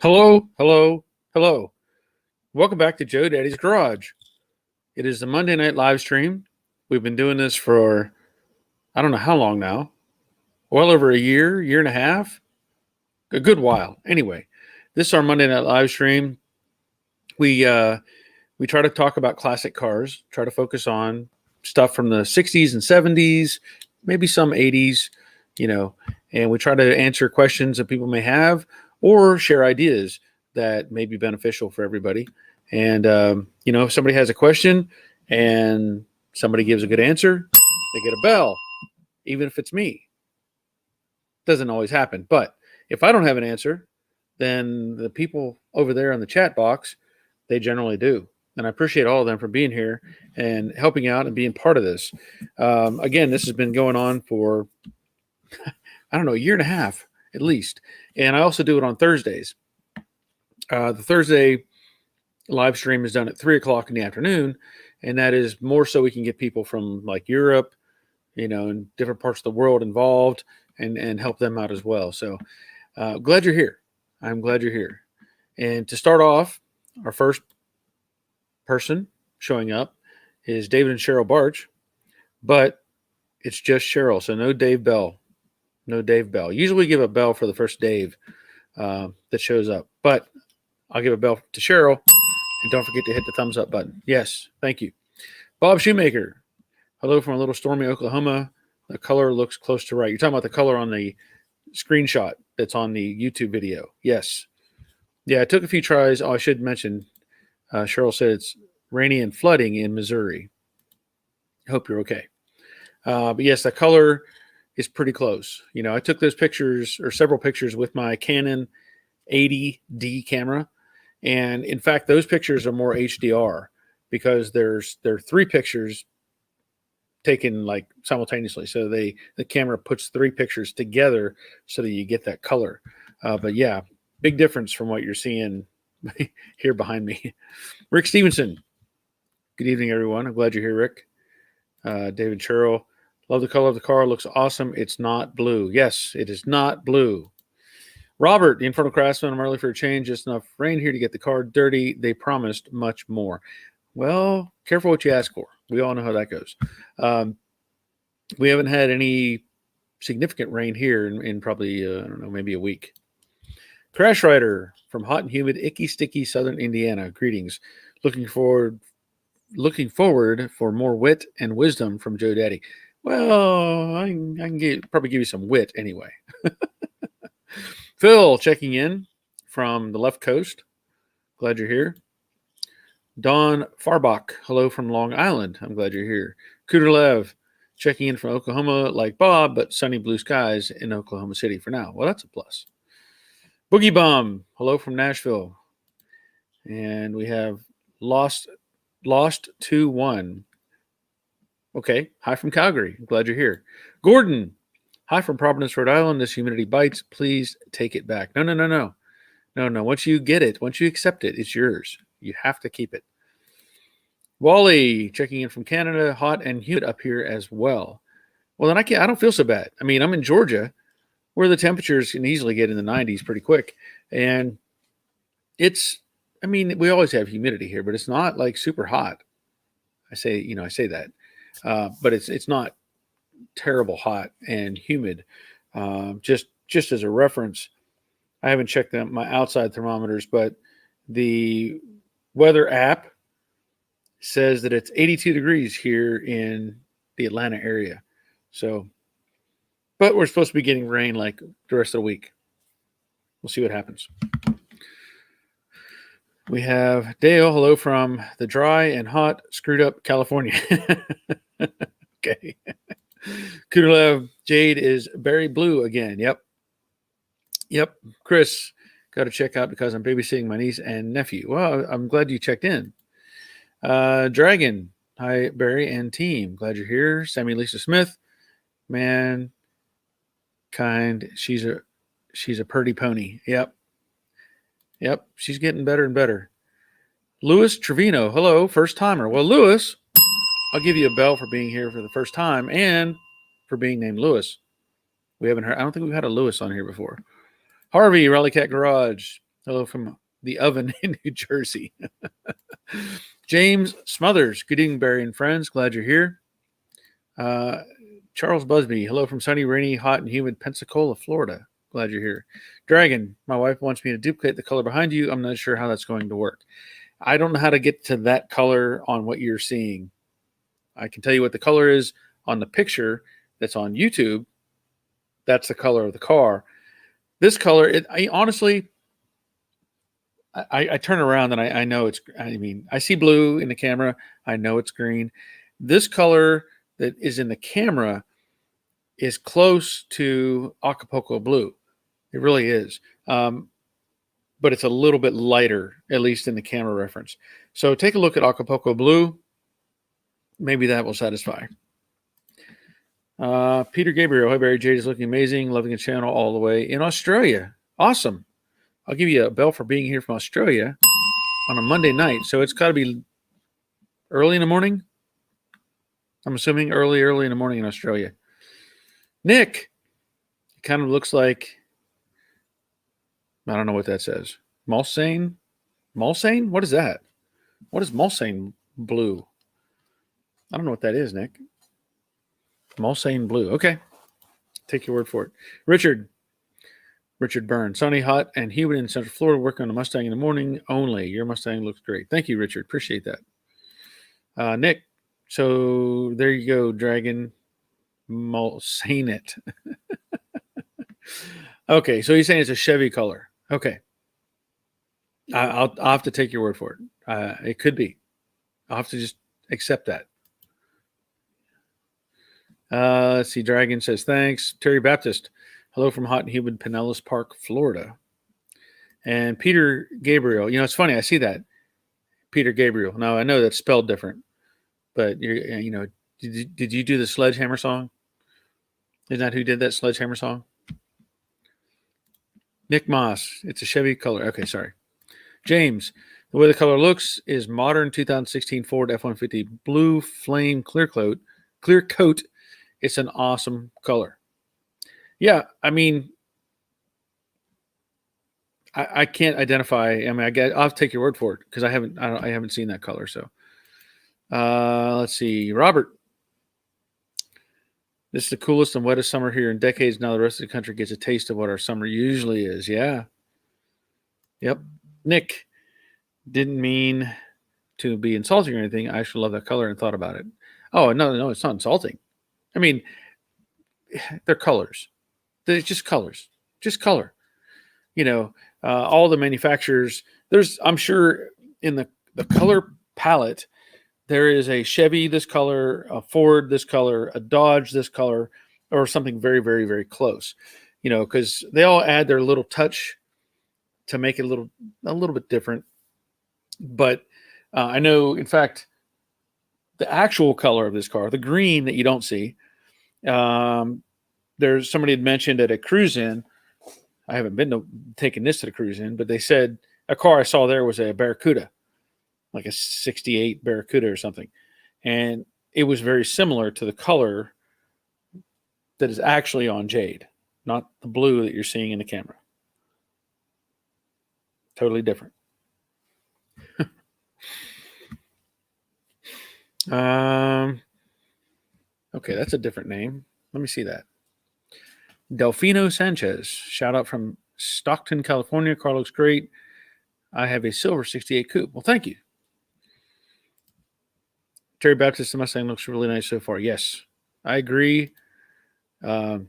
Hello, hello, hello. Welcome back to Joe Daddy's Garage. It is the Monday night live stream. We've been doing this for I don't know how long now. Well over a year and a half. A good while. Anyway, this is our Monday night live stream. We try to talk about classic cars, try to focus on stuff from the 60s and 70s, maybe some 80s, and we try to answer questions that people may have or share ideas that may be beneficial for everybody. And, if somebody has a question and somebody gives a good answer, they get a bell, even if it's me. Doesn't always happen. But if I don't have an answer, then the people over there in the chat box, they generally do. And I appreciate all of them for being here and helping out and being part of this. Again, this has been going on for, I don't know, a year and a half at least. And I also do it on Thursdays. The Thursday live stream is done at 3 o'clock in the afternoon. And that is more so we can get people from like Europe, and different parts of the world involved and help them out as well. So glad you're here. I'm glad you're here. And to start off, our first person showing up is David and Cheryl Barch, but it's just Cheryl. So no Dave Bell. No Dave Bell. Usually we give a bell for the first Dave that shows up, but I'll give a bell to Cheryl. And don't forget to hit the thumbs up button. Yes, thank you. Bob Shoemaker. Hello from a little stormy Oklahoma. The color looks close to right. You're talking about the color on the screenshot that's on the YouTube video. Yes. Yeah, it took a few tries. Oh, I should mention, Cheryl said it's rainy and flooding in Missouri. I hope you're okay. But yes, the color is pretty close. I took those pictures or several pictures with my Canon 80D camera. And in fact, those pictures are more HDR because there are three pictures taken like simultaneously. So the camera puts three pictures together so that you get that color. But yeah, big difference from what you're seeing here behind me. Rick Stevenson. Good evening, everyone. I'm glad you're here, Rick. David Cheryl. Love the color of the car. Looks awesome. It's not blue. Yes, it is not blue. Robert, the Infernal Craftsman. I'm early for a change. Just enough rain here to get the car dirty. They promised much more. Well, careful what you ask for. We all know how that goes. We haven't had any significant rain here in probably, I don't know, maybe a week. Crash Rider from hot and humid, icky, sticky Southern Indiana. Greetings. Looking forward for more wit and wisdom from Joe Daddy. Well, I can probably give you some wit anyway. Phil checking in from the left coast. Glad you're here. Don Farbach, hello from Long Island. I'm glad you're here. Kuderlev checking in from Oklahoma like Bob, but sunny blue skies in Oklahoma City for now. Well, that's a plus. Boogie Bomb, hello from Nashville. And we have Lost 2-1. Okay, hi from Calgary. I'm glad you're here. Gordon, hi from Providence, Rhode Island. This humidity bites. Please take it back. No. Once you get it, once you accept it, it's yours. You have to keep it. Wally, checking in from Canada. Hot and humid up here as well. Well, then I don't feel so bad. I mean, I'm in Georgia, where the temperatures can easily get in the 90s pretty quick. And we always have humidity here, but it's not like super hot. I say that. But it's not terrible hot and humid. Just as a reference, I haven't checked my outside thermometers, but the weather app says that it's 82 degrees here in the Atlanta area. So, but we're supposed to be getting rain like the rest of the week. We'll see what happens. We have Dale, hello from the dry and hot, screwed up California. Okay. Kuderlev, Jade is berry blue again. Yep. Chris, got to check out because I'm babysitting my niece and nephew. Well, I'm glad you checked in. Dragon, hi, Barry and team. Glad you're here. Sammy Lisa Smith, man, kind. She's a pretty pony. Yep. She's getting better and better. Louis Trevino, hello, first timer. Well, Louis, I'll give you a bell for being here for the first time and for being named Louis. I don't think we've had a Louis on here before. Harvey, Rally Cat Garage. Hello from the oven in New Jersey. James Smothers. Good evening, Barry and friends. Glad you're here. Charles Busby. Hello from sunny, rainy, hot, and humid Pensacola, Florida. Glad you're here. Dragon. My wife wants me to duplicate the color behind you. I'm not sure how that's going to work. I don't know how to get to that color on what you're seeing. I can tell you what the color is on the picture that's on YouTube. That's the color of the car. This color, honestly, I turn around and I know it's, I see blue in the camera. I know it's green. This color that is in the camera is close to Acapulco blue. It really is. But it's a little bit lighter, at least in the camera reference. So take a look at Acapulco blue. Maybe that will satisfy. Peter Gabriel. Hi, Barry. Jade is looking amazing. Loving the channel all the way in Australia. Awesome. I'll give you a bell for being here from Australia on a Monday night. So it's got to be early in the morning. I'm assuming early in the morning in Australia. Nick. It kind of looks like, I don't know what that says. Mulsanne? Mulsanne? What is that? What is Mulsanne blue? I don't know what that is, Nick. Mulsanne blue. Okay. Take your word for it. Richard Byrne. Sunny, hot, and humid in Central Florida. Working on a Mustang in the morning only. Your Mustang looks great. Thank you, Richard. Appreciate that. Nick. So there you go, Dragon. Mulsanne it. Okay. So he's saying it's a Chevy color. Okay. I'll have to take your word for it. It could be. I'll have to just accept that. Let's see. Dragon says, thanks. Terry Baptist. Hello from hot and humid Pinellas Park, Florida. And Peter Gabriel. It's funny. I see that. Peter Gabriel. Now, I know that's spelled different. But, did you do the Sledgehammer song? Isn't that who did that Sledgehammer song? Nick Moss. It's a Chevy color. Okay, sorry. James. The way the color looks is modern 2016 Ford F-150 blue flame clear coat. It's an awesome color. Yeah, I can't identify. I'll take your word for it because I haven't seen that color. So, let's see, Robert. This is the coolest and wettest summer here in decades. Now the rest of the country gets a taste of what our summer usually is. Yeah. Yep. Nick, didn't mean to be insulting or anything. I actually love that color and thought about it. Oh, no, it's not insulting. They're colors. They're just colors. Just color. All the manufacturers, I'm sure in the color palette, there is a Chevy this color, a Ford this color, a Dodge this color, or something very, very, very close. Because they all add their little touch to make it a little bit different. But I know, in fact, the actual color of this car, the green that you don't see, there's somebody had mentioned at a cruise in. I haven't been taking this to the cruise in, but they said a car I saw there was a Barracuda, like a 68 Barracuda or something. And it was very similar to the color that is actually on Jade, not the blue that you're seeing in the camera. Totally different. Okay, that's a different name. Let me see that. Delfino Sanchez. Shout out from Stockton, California. Car looks great. I have a silver 68 coupe. Well, thank you. Terry Baptist, the Mustang looks really nice so far. Yes, I agree. Nick,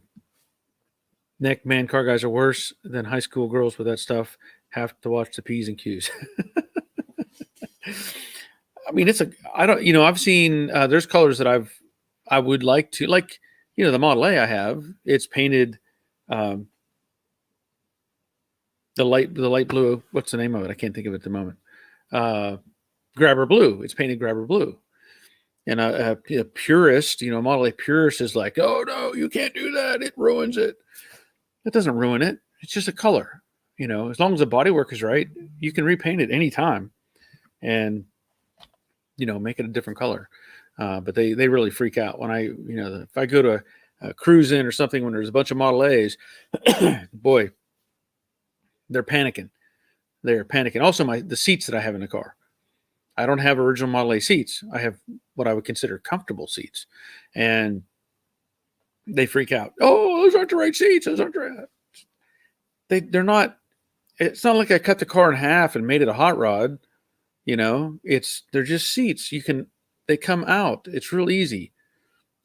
man, car guys are worse than high school girls with that stuff. Have to watch the P's and Q's. I've seen, there's colors that I would like to, like, the Model A I have, it's painted, the light blue. What's the name of it? I can't think of it at the moment. Grabber blue. It's painted grabber blue. And a purist, Model A purist is like, oh no, you can't do that. It ruins it. It doesn't ruin it. It's just a color. As long as the bodywork is right, you can repaint it anytime and, make it a different color. But they really freak out when if I go to a cruise in or something when there's a bunch of Model A's, boy, they're panicking they're panicking. Also, the seats that I have in the car. I don't have original Model A seats. I have what I would consider comfortable seats, and they freak out. Oh, those aren't the right seats. Those aren't the right. They're not. It's not like I cut the car in half and made it a hot rod. They're just seats. They come out. It's real easy.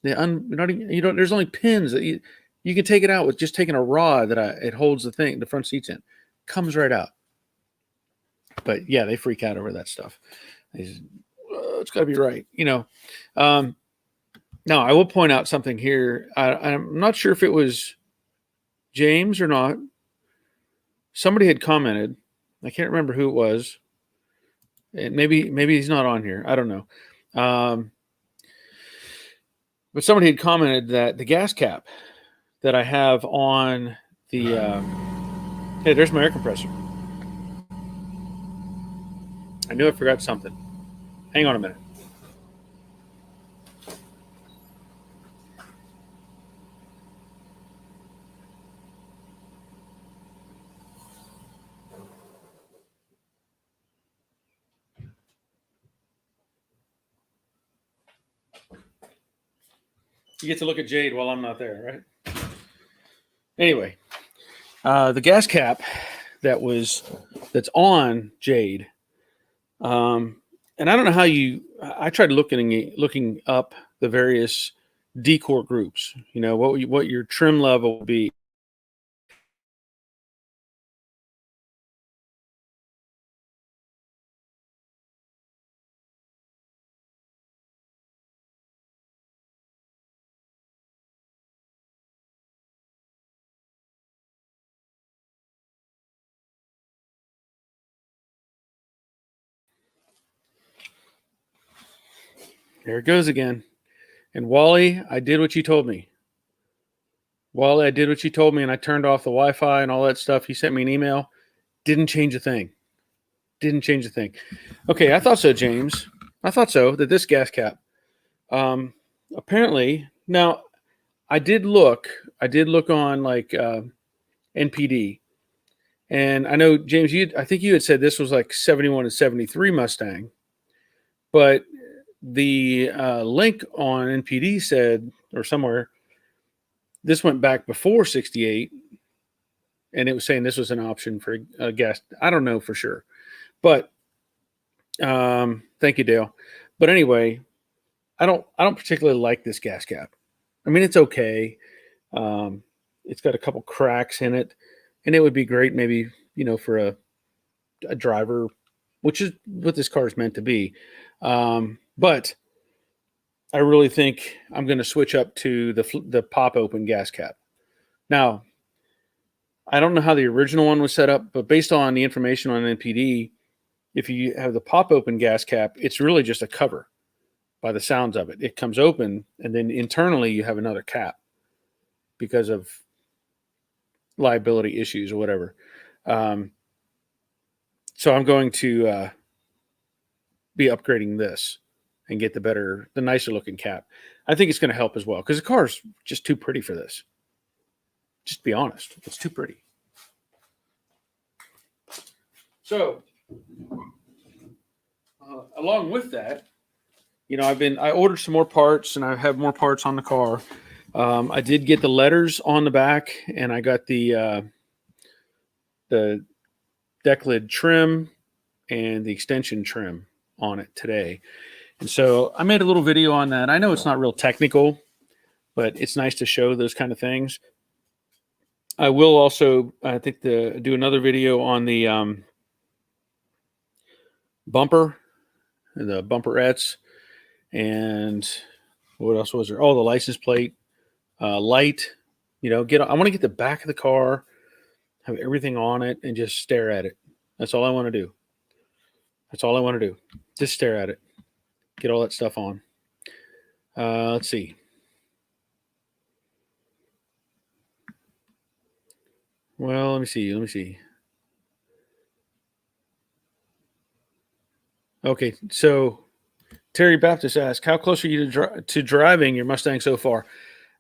There's only pins that you can take it out with just taking a rod it holds the front seats in. Comes right out. But yeah, they freak out over that stuff. It's got to be right. Now I will point out something here. I'm not sure if it was James or not. Somebody had commented. I can't remember who it was. And maybe he's not on here. I don't know. But somebody had commented that the gas cap that I have on the hey, there's my air compressor. I knew I forgot something. Hang on a minute. You get to look at Jade while I'm not there, right? Anyway, the gas cap that's on Jade, and I don't know how I tried looking up the various decor groups. What your trim level would be. There it goes again. And Wally, I did what you told me. And I turned off the Wi-Fi and all that stuff. He sent me an email. Didn't change a thing. Okay, I thought so, James. I thought so, that this gas cap. Apparently, now, I did look on like NPD. And I know, James, I think you had said this was like 71 and 73 Mustang. But the link on NPD said, or somewhere, this went back before 68, and it was saying this was an option for gas. I don't know for sure, but thank you, Dale. But anyway, I don't particularly like this gas cap. I mean, it's okay. It's got a couple cracks in it, and it would be great maybe, for a driver, which is what this car is meant to be. But I really think I'm going to switch up to the pop open gas cap. Now, I don't know how the original one was set up, but based on the information on NPD, if you have the pop open gas cap, it's really just a cover by the sounds of it. It comes open, and then internally you have another cap because of liability issues or whatever. So I'm going to be upgrading this and get the nicer looking cap. I think it's going to help as well because the car is just too pretty for this. Just to be honest, it's too pretty. So, along with that, I ordered some more parts, and I have more parts on the car. I did get the letters on the back, and I got the deck lid trim and the extension trim on it today. And so I made a little video on that. I know it's not real technical, but it's nice to show those kind of things. I will also, I think, do another video on the bumper, the bumperettes, and what else was there? Oh, the license plate, light. I want to get the back of the car, have everything on it, and just stare at it. That's all I want to do. Just stare at it. Get all that stuff on. Let's see. Well, let me see. Okay, so Terry Baptist asked, how close are you to driving your Mustang so far?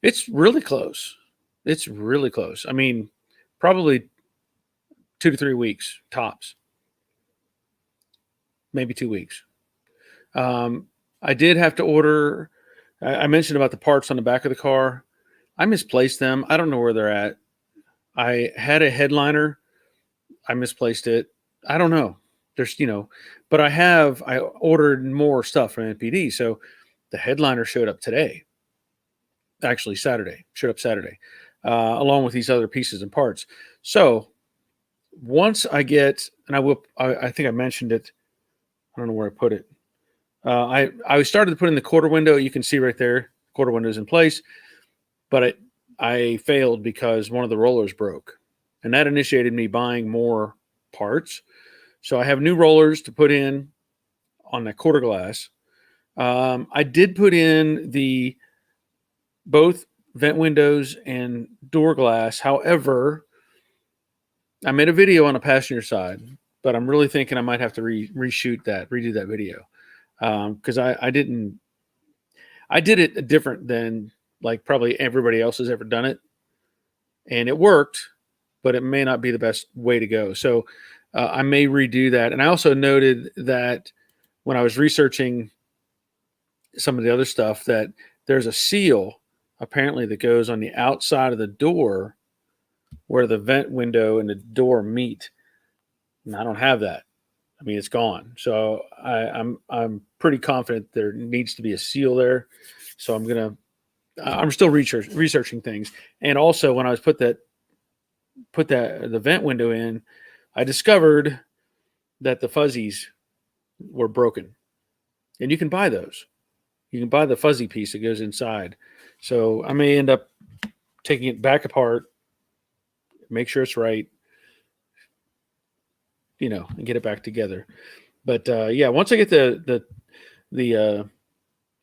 It's really close. I mean, probably 2 to 3 weeks tops. maybe 2 weeks. I did have to order. I mentioned about the parts on the back of the car. I misplaced them. I don't know where they're at. I had a headliner. I misplaced it. I don't know. There's, but I ordered more stuff from NPD. So the headliner showed up today. Actually, showed up Saturday, along with these other pieces and parts. So once I get, and I think I mentioned it. I don't know where I put it. I started to put in the quarter window. You can see right there, quarter window is in place, but I failed because one of the rollers broke, and that initiated me buying more parts. So I have new rollers to put in on that quarter glass. I did put in both vent windows and door glass. However, I made a video on the passenger side, but I'm really thinking I might have to redo that video. Because I did it different than like probably everybody else has ever done it, and it worked, but it may not be the best way to go. So I may redo that. And I also noted that when I was researching some of the other stuff, that there's a seal apparently that goes on the outside of the door where the vent window and the door meet, and I don't have that. I mean, it's gone. So I'm pretty confident there needs to be a seal there. So I'm still researching things. And also, when I was put the vent window in, I discovered that the fuzzies were broken, and you can buy those. You can buy the fuzzy piece that goes inside. So I may end up taking it back apart, make sure it's right, and get it back together. But yeah, once I get the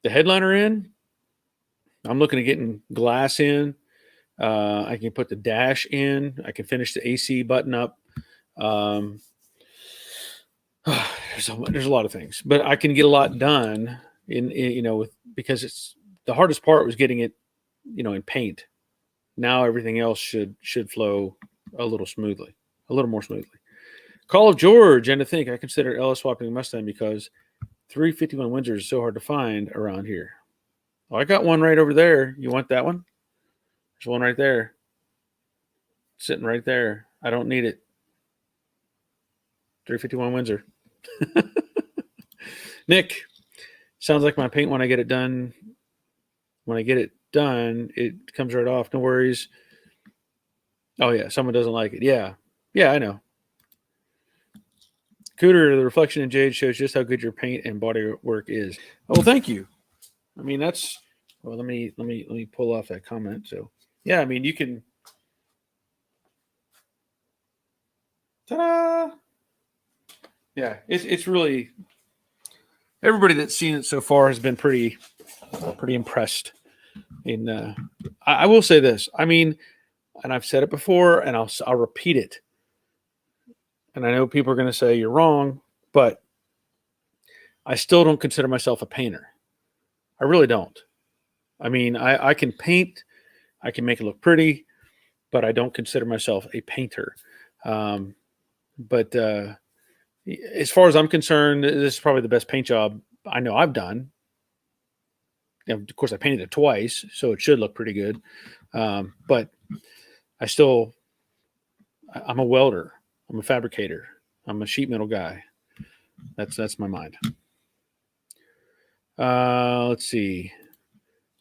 headliner in, I'm looking at getting glass in. I can put the dash in. I can finish the AC button up. There's a lot of things, but I can get a lot done because it's the hardest part was getting it, in paint. Now everything else should flow a little more smoothly. Call of George, and to think I consider LS swapping Mustang because 351 Windsor is so hard to find around here. Oh, I got one right over there. You want that one? There's one right there. Sitting right there. I don't need it. 351 Windsor. Nick, sounds like my paint when I get it done. When I get it done, it comes right off. No worries. Oh, yeah. Someone doesn't like it. Yeah. Yeah, I know. Cooter, the reflection in Jade shows just how good your paint and body work is. Oh, well, thank you. I mean, that's well. Let me pull off that comment. So, yeah, I mean, you can. Ta-da! Yeah, it's really everybody that's seen it so far has been pretty impressed. And I will say this. I mean, and I've said it before, and I'll repeat it. And I know people are going to say you're wrong, but I still don't consider myself a painter. I really don't. I mean, I can paint, I can make it look pretty, but I don't consider myself a painter. But as far as I'm concerned, this is probably the best paint job I know I've done. Of course, I painted it twice, so it should look pretty good. But I'm a welder. I'm a fabricator. I'm a sheet metal guy. That's my mind. Let's see.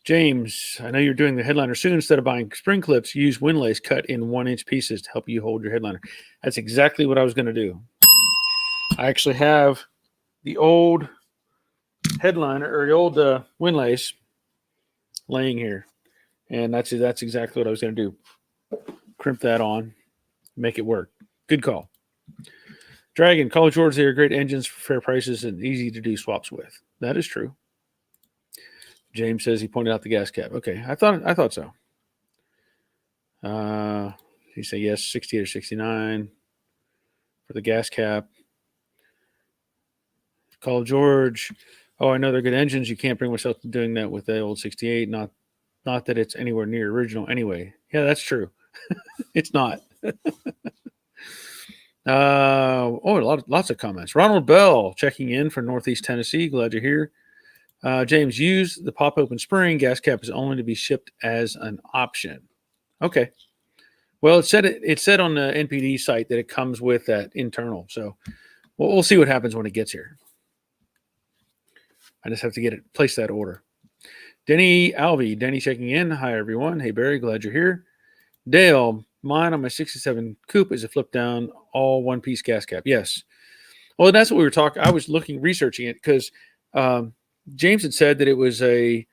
James, I know you're doing the headliner soon. Instead of buying spring clips, use windlays cut in 1-inch pieces to help you hold your headliner. That's exactly what I was going to do. I actually have the old headliner or the old windlays laying here, and that's exactly what I was going to do. Crimp that on, make it work. Good call. Dragon, Call of George, they are great engines for fair prices and easy to do swaps with. That is true. James says he pointed out the gas cap. Okay, I thought so. He said yes, 68 or 69 for the gas cap. Call of George. Oh, I know they're good engines. You can't bring myself to doing that with the old 68. Not that it's anywhere near original anyway. Yeah, that's true. It's not. Lots of comments. Ronald Bell checking in from Northeast Tennessee. Glad you're here. James, use the pop open spring. Gas cap is only to be shipped as an option. Okay. Well, it said on the NPD site that it comes with that internal. So we'll see what happens when it gets here. I just have to place that order. Denny checking in. Hi, everyone. Hey, Barry, glad you're here. Dale, mine on my 67 coupe is a flip down, all one piece gas cap. Yes. Well, that's what we were talking. I was researching it because James had said that it was a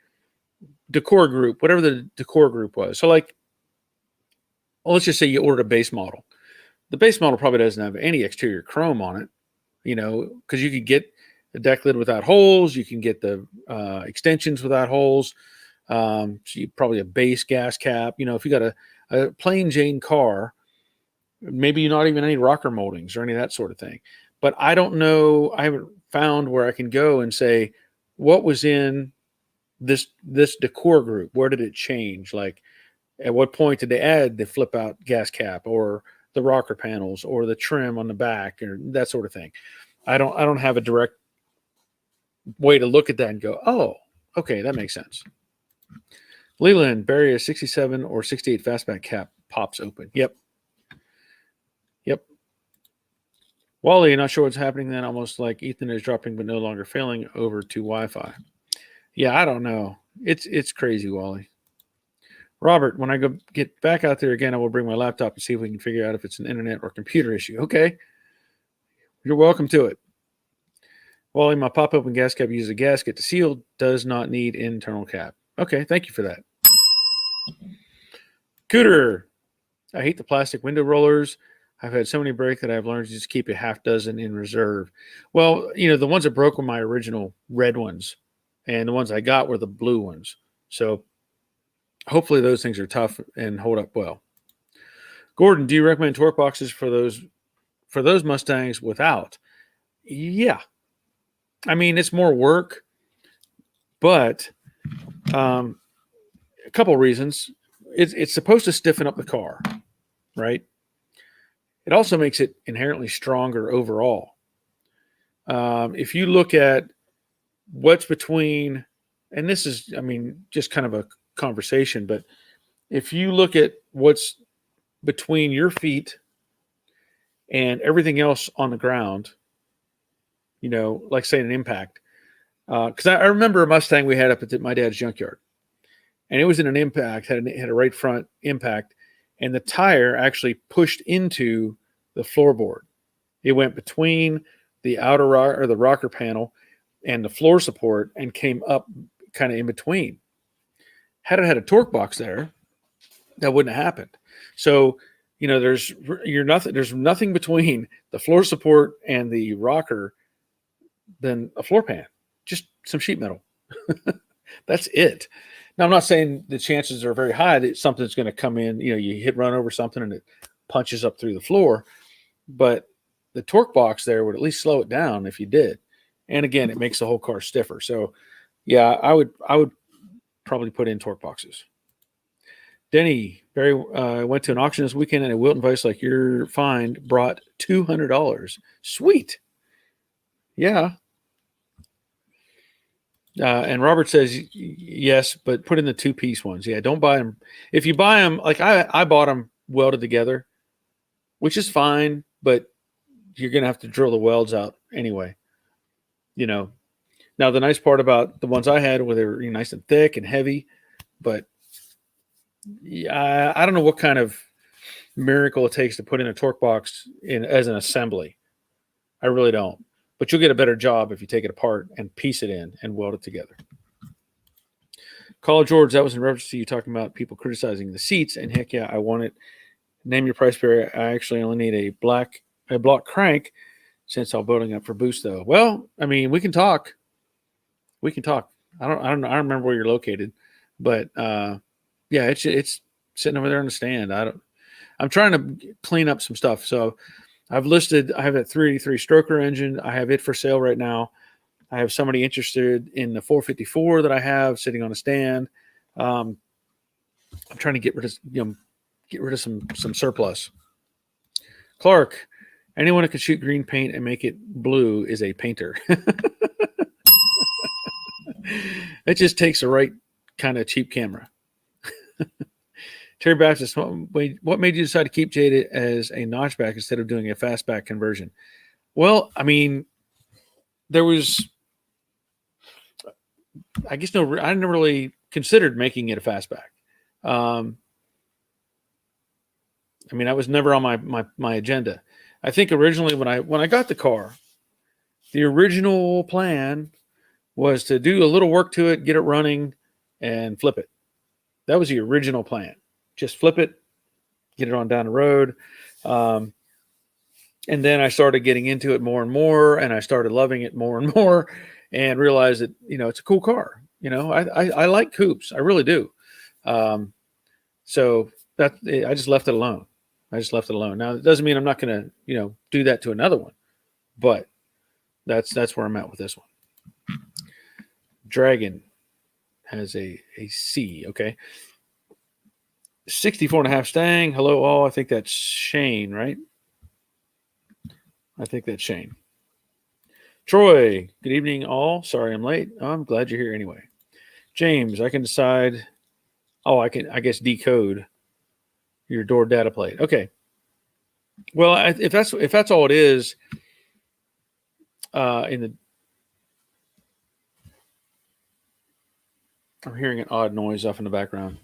decor group, whatever the decor group was. So, like, let's just say you ordered a base model. The base model probably doesn't have any exterior chrome on it, because you could get the deck lid without holes. You can get the extensions without holes. So you probably a base gas cap. If you got a plain Jane car, maybe not even any rocker moldings or any of that sort of thing. But I don't know. I haven't found where I can go and say what was in this decor group. Where did it change? Like, at what point did they add the flip out gas cap or the rocker panels or the trim on the back or that sort of thing? I don't have a direct way to look at that and go, oh, okay, that makes sense. Leland, Barry, a 67 or 68 fastback cap pops open. Yep. Wally, not sure what's happening then. Almost like Ethan is dropping but no longer failing over to Wi-Fi. Yeah, I don't know. It's crazy, Wally. Robert, when I go get back out there again, I will bring my laptop and see if we can figure out if it's an internet or computer issue. Okay. You're welcome to it. Wally, my pop-open gas cap uses a gasket to seal, does not need internal cap. Okay, thank you for that. Cooter, I hate the plastic window rollers. I've had so many break that I've learned to just keep a half dozen in reserve. Well, the ones that broke were my original red ones, and the ones I got were the blue ones. So hopefully those things are tough and hold up well. Gordon, do you recommend torque boxes for those Mustangs without? Yeah. I mean, it's more work, but a couple of reasons. It's supposed to stiffen up the car, right? It also makes it inherently stronger overall. If you look at what's between, and this is, just kind of a conversation, but if you look at what's between your feet and everything else on the ground, like say an impact, because I remember a Mustang we had up at my dad's junkyard, and it was in an impact, had a right front impact, and the tire actually pushed into the floorboard. It went between the outer or the rocker panel and the floor support and came up kind of in between. Had it had a torque box there, that wouldn't have happened. So, there's nothing between the floor support and the rocker than a floor pan, just some sheet metal. That's it. Now, I'm not saying the chances are very high that something's going to come in, you run over something and it punches up through the floor, but the torque box there would at least slow it down if you did. And again, it makes the whole car stiffer. So yeah, I would probably put in torque boxes. Denny, Barry went to an auction this weekend and a Wilton Vice like your find brought $200. Sweet. Yeah. And Robert says, yes, but put in the two-piece ones. Yeah, don't buy them. If you buy them, like I bought them welded together, which is fine, but you're going to have to drill the welds out anyway. Now the nice part about the ones I had were they were nice and thick and heavy, but I don't know what kind of miracle it takes to put in a torque box as an assembly. I really don't. But you'll get a better job if you take it apart and piece it in and weld it together. Call George, that was in reference to you talking about people criticizing the seats. And heck yeah, I want it. Name your price, Barry. I actually only need a block crank since I'm building up for boost though. Well, we can talk. I don't remember where you're located, but yeah, it's sitting over there on the stand. I'm trying to clean up some stuff. So I have that 383 stroker engine. I have it for sale right now. I have somebody interested in the 454 that I have sitting on a stand. I'm trying to get rid of some surplus. Clark, Anyone who can shoot green paint and make it blue is a painter. It just takes the right kind of cheap camera. Terry Baptist, what made you decide to keep Jade as a notchback instead of doing a fastback conversion? Well, I mean, there was, I guess, I never really considered making it a fastback. I mean, that was never on my agenda. I think originally when I got the car, the original plan was to do a little work to it, get it running, and flip it. That was the original plan. Just flip it, get it on down the road. And then I started getting into it more and more, and I started loving it more and more, and realized that, it's a cool car. I like coupes. I really do. So that I just left it alone. Now, it doesn't mean I'm not going to, do that to another one, but that's where I'm at with this one. Dragon has a C. Okay. 64.5 Stang. Hello, all. I think that's Shane, right? I think that's Shane. Troy, good evening, all. Sorry I'm late. Oh, I'm glad you're here anyway. James, I can decide. Oh, I guess, decode your door data plate. Okay. Well, if that's all it is, I'm hearing an odd noise off in the background.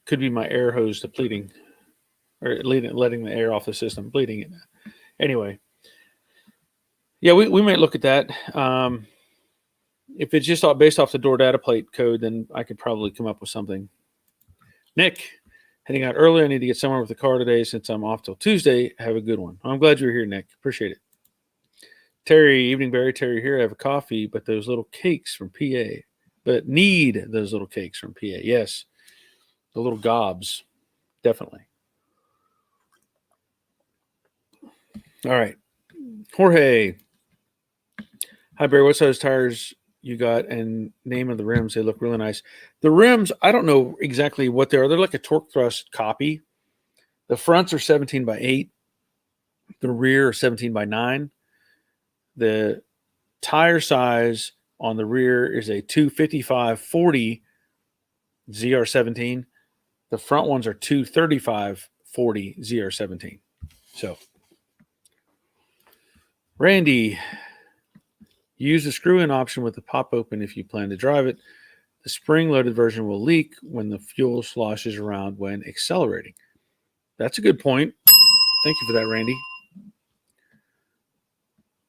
Could be my air hose depleting, or letting the air off the system, bleeding it. Anyway, yeah, we might look at that. If it's just based off the door data plate code, then I could probably come up with something. Nick, heading out early. I need to get somewhere with the car today since I'm off till Tuesday. Have a good one. I'm glad you're here, Nick. Appreciate it. Terry, evening, Barry. Terry here. I have a coffee, but those little cakes from PA. But need those little cakes from PA. Yes, the little gobs, definitely. All right, Jorge. Hi, Barry. What size tires you got and name of the rims? They look really nice. The rims, I don't know exactly what they are. They're like a torque thrust copy. The fronts are 17 by 8. The rear are 17 by 9. The tire size on the rear is a 255/40 ZR17. The front ones are 235/40 ZR17. So, Randy, use the screw-in option with the pop open if you plan to drive it. The spring-loaded version will leak when the fuel sloshes around when accelerating. That's a good point. Thank you for that, Randy.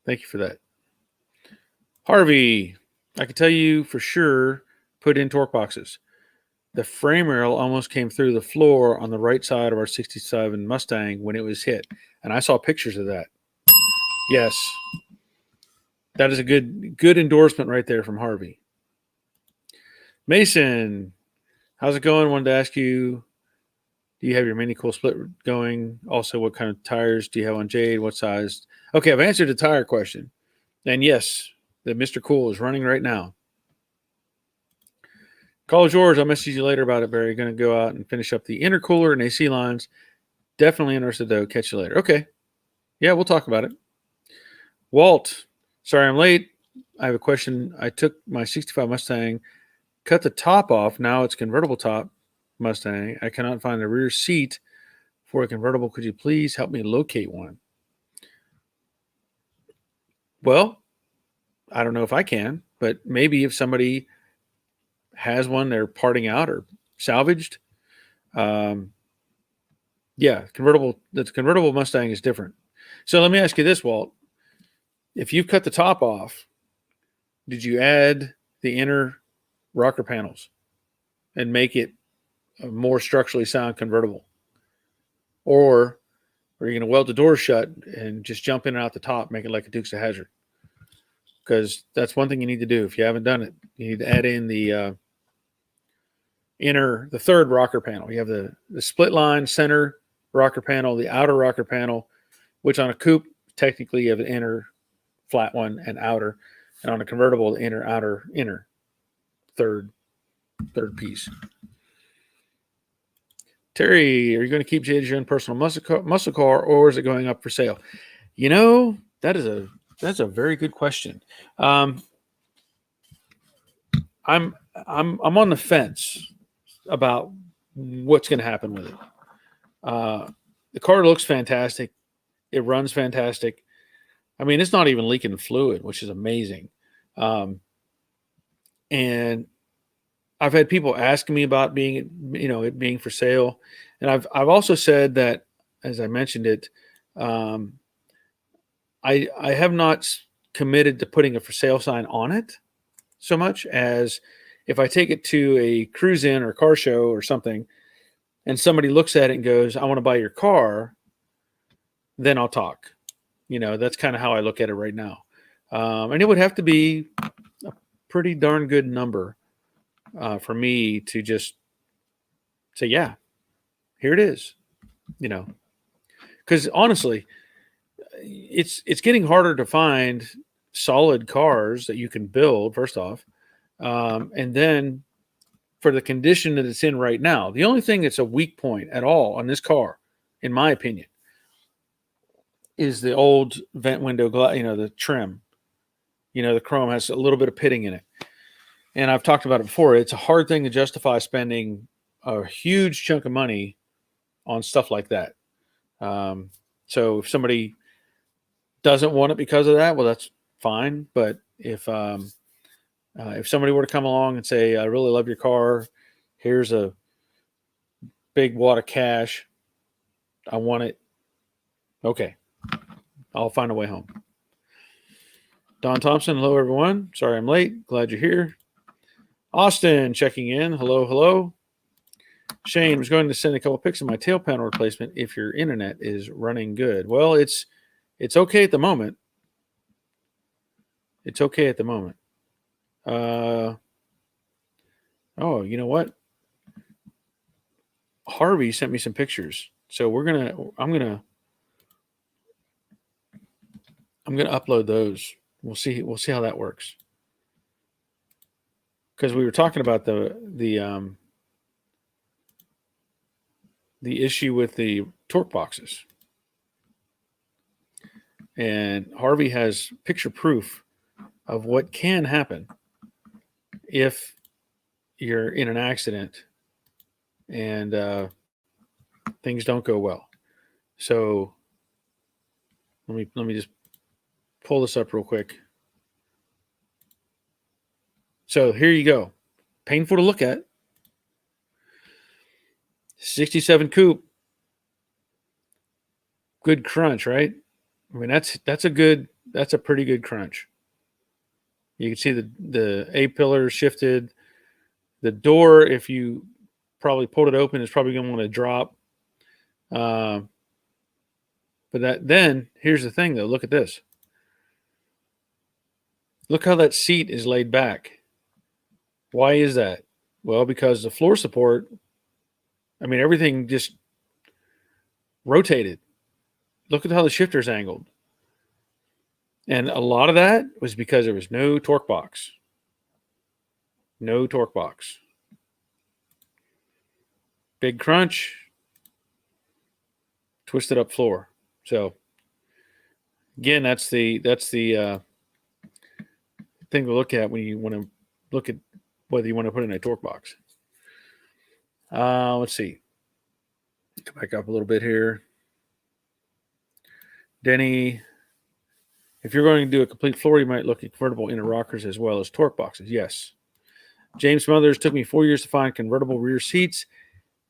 Thank you for that. Harvey, I can tell you for sure, put in torque boxes. The frame rail almost came through the floor on the right side of our 67 Mustang when it was hit. And I saw pictures of that. Yes. That is a good endorsement right there from Harvey. Mason, how's it going? Wanted to ask you, do you have your Mini Cool split going? Also, what kind of tires do you have on Jade? What size? Okay, I've answered the tire question. And yes, the Mr. Cool is running right now. Call George. I'll message you later about it, Barry. Going to go out and finish up the intercooler and AC lines. Definitely interested, though. Catch you later. Okay. Yeah, we'll talk about it. Walt, sorry I'm late. I have a question. I took my 65 Mustang, cut the top off. Now it's convertible top Mustang. I cannot find the rear seat for a convertible. Could you please help me locate one? Well, I don't know if I can, but maybe if somebody has one they're parting out or salvaged. Yeah, the convertible Mustang is different. So let me ask you this, Walt. If you cut the top off, did you add the inner rocker panels and make it a more structurally sound convertible? Or are you going to weld the doors shut and just jump in and out the top, make it like a Dukes of Hazzard? Because that's one thing you need to do. If you haven't done it, you need to add in the the third rocker panel. You have the split line center rocker panel, the outer rocker panel, which on a coupe, technically you have an inner flat one and outer. And on a convertible, the inner, outer, inner, third piece. Terry, are you going to keep Jade as your own personal muscle car, or is it going up for sale? You know, that's a very good question. I'm on the fence about what's going to happen with it. The car looks fantastic. It runs fantastic. I mean, it's not even leaking fluid, which is amazing. And I've had people asking me about it being for sale, and I've also said that, as I mentioned it, I have not committed to putting a for sale sign on it so much as if I take it to a cruise in or car show or something, and somebody looks at it and goes, "I want to buy your car," then I'll talk. That's kind of how I look at it right now, and it would have to be a pretty darn good number. For me to just say, yeah, here it is, because honestly, it's getting harder to find solid cars that you can build, first off, and then for the condition that it's in right now. The only thing that's a weak point at all on this car, in my opinion, is the old vent window glass, the trim. The chrome has a little bit of pitting in it. And I've talked about it before. It's a hard thing to justify spending a huge chunk of money on stuff like that. So if somebody doesn't want it because of that, well, that's fine. But if somebody were to come along and say, "I really love your car. Here's a big wad of cash. I want it." Okay, I'll find a way home. Don Thompson, hello everyone. Sorry I'm late. Glad you're here. Austin checking in. Hello. Shane was going to send a couple pics of my tail panel replacement if your internet is running good. Well, it's okay at the moment. It's okay at the moment. Oh, you know what? Harvey sent me some pictures. So I'm gonna upload those. We'll see how that works. Because we were talking about the issue with the torque boxes, and Harvey has picture proof of what can happen if you're in an accident and things don't go well. So let me just pull this up real quick. So here you go. Painful to look at. 67 coupe. Good crunch, right? I mean, that's a pretty good crunch. You can see the A-pillar shifted. The door, if you probably pulled it open, is probably going to want to drop. But then here's the thing, though. Look at this. Look how that seat is laid back. Why is that? Well, because the floor support, I mean, everything just rotated. Look at how the shifter's angled. And a lot of that was because there was no torque box. No torque box. Big crunch. Twisted up floor. So again, that's the thing to look at when you want to look at whether you want to put in a torque box. Let's see. Go back up a little bit here. Denny, if you're going to do a complete floor, you might look at convertible inner rockers as well as torque boxes. Yes. James Smothers, took me 4 years to find convertible rear seats,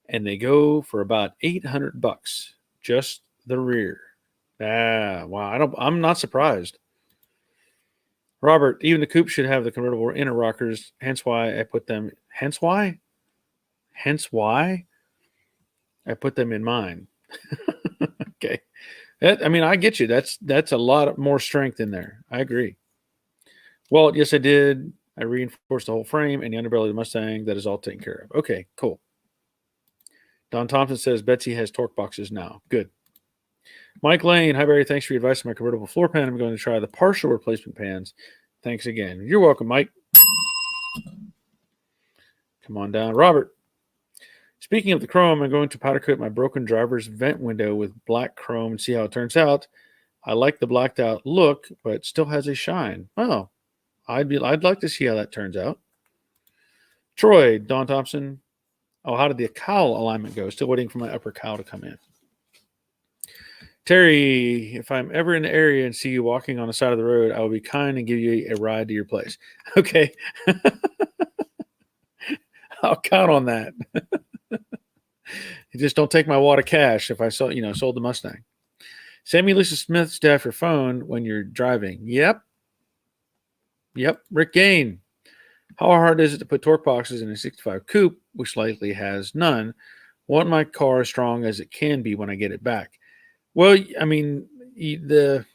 and they go for about $800, just the rear. Wow. I'm not surprised. Robert, even the coupe should have the convertible inner rockers. Hence why I put them. Hence why I put them in mine. Okay. I get you. That's a lot more strength in there. I agree. Well, yes, I did. I reinforced the whole frame and the underbelly of the Mustang. That is all taken care of. Okay, cool. Don Thompson says Betsy has torque boxes now. Good. Mike Lane, hi Barry. Thanks for your advice on my convertible floor pan. I'm going to try the partial replacement pans. Thanks again. You're welcome, Mike. Come on down. Robert, Speaking of the chrome, I'm going to powder coat my broken driver's vent window with black chrome and see how it turns out. I like the blacked out look, but still has a shine. Oh, I'd like to see how that turns out. Troy, Don Thompson. Oh, how did the cowl alignment go? Still waiting for my upper cowl to come in. Terry, if I'm ever in the area and see you walking on the side of the road, I will be kind and give you a ride to your place. Okay. I'll count on that. You just don't take my wad of cash if I sold the Mustang. Sammy Lisa Smith, staff your phone when you're driving. Yep. Rick Gain. How hard is it to put torque boxes in a 65 coupe, which likely has none? Want my car as strong as it can be when I get it back? Well, I mean, the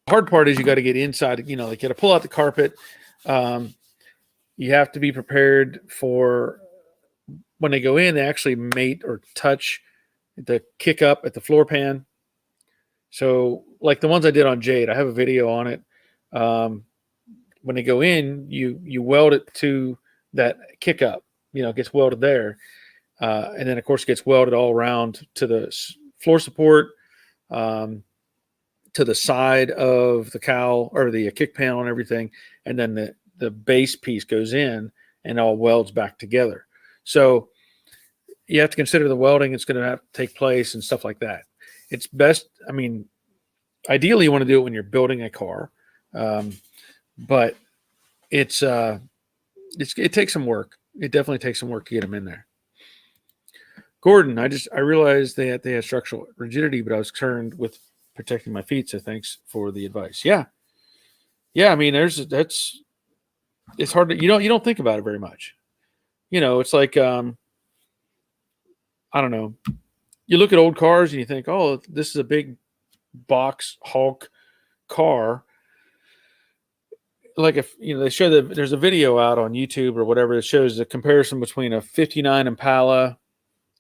hard part is you got to get inside. You got to pull out the carpet. You have to be prepared for when they go in, they actually mate or touch the kick up at the floor pan. So like the ones I did on Jade, I have a video on it. When they go in, you weld it to that kick up, it gets welded there. And then of course it gets welded all around to the floor support, to the side of the cowl or the kick panel and everything. And then the base piece goes in and all welds back together. So you have to consider the welding that's going to have to take place and stuff like that. It's best. I mean, ideally you want to do it when you're building a car. But it takes some work. It definitely takes some work to get them in there. Gordon, I realized they had structural rigidity, but I was concerned with protecting my feet. So thanks for the advice. Yeah. I mean, it's hard to, you don't think about it very much. It's like, I don't know. You look at old cars and you think, oh, this is a big box Hulk car. Like if they show there's a video out on YouTube or whatever that shows the comparison between a 59 Impala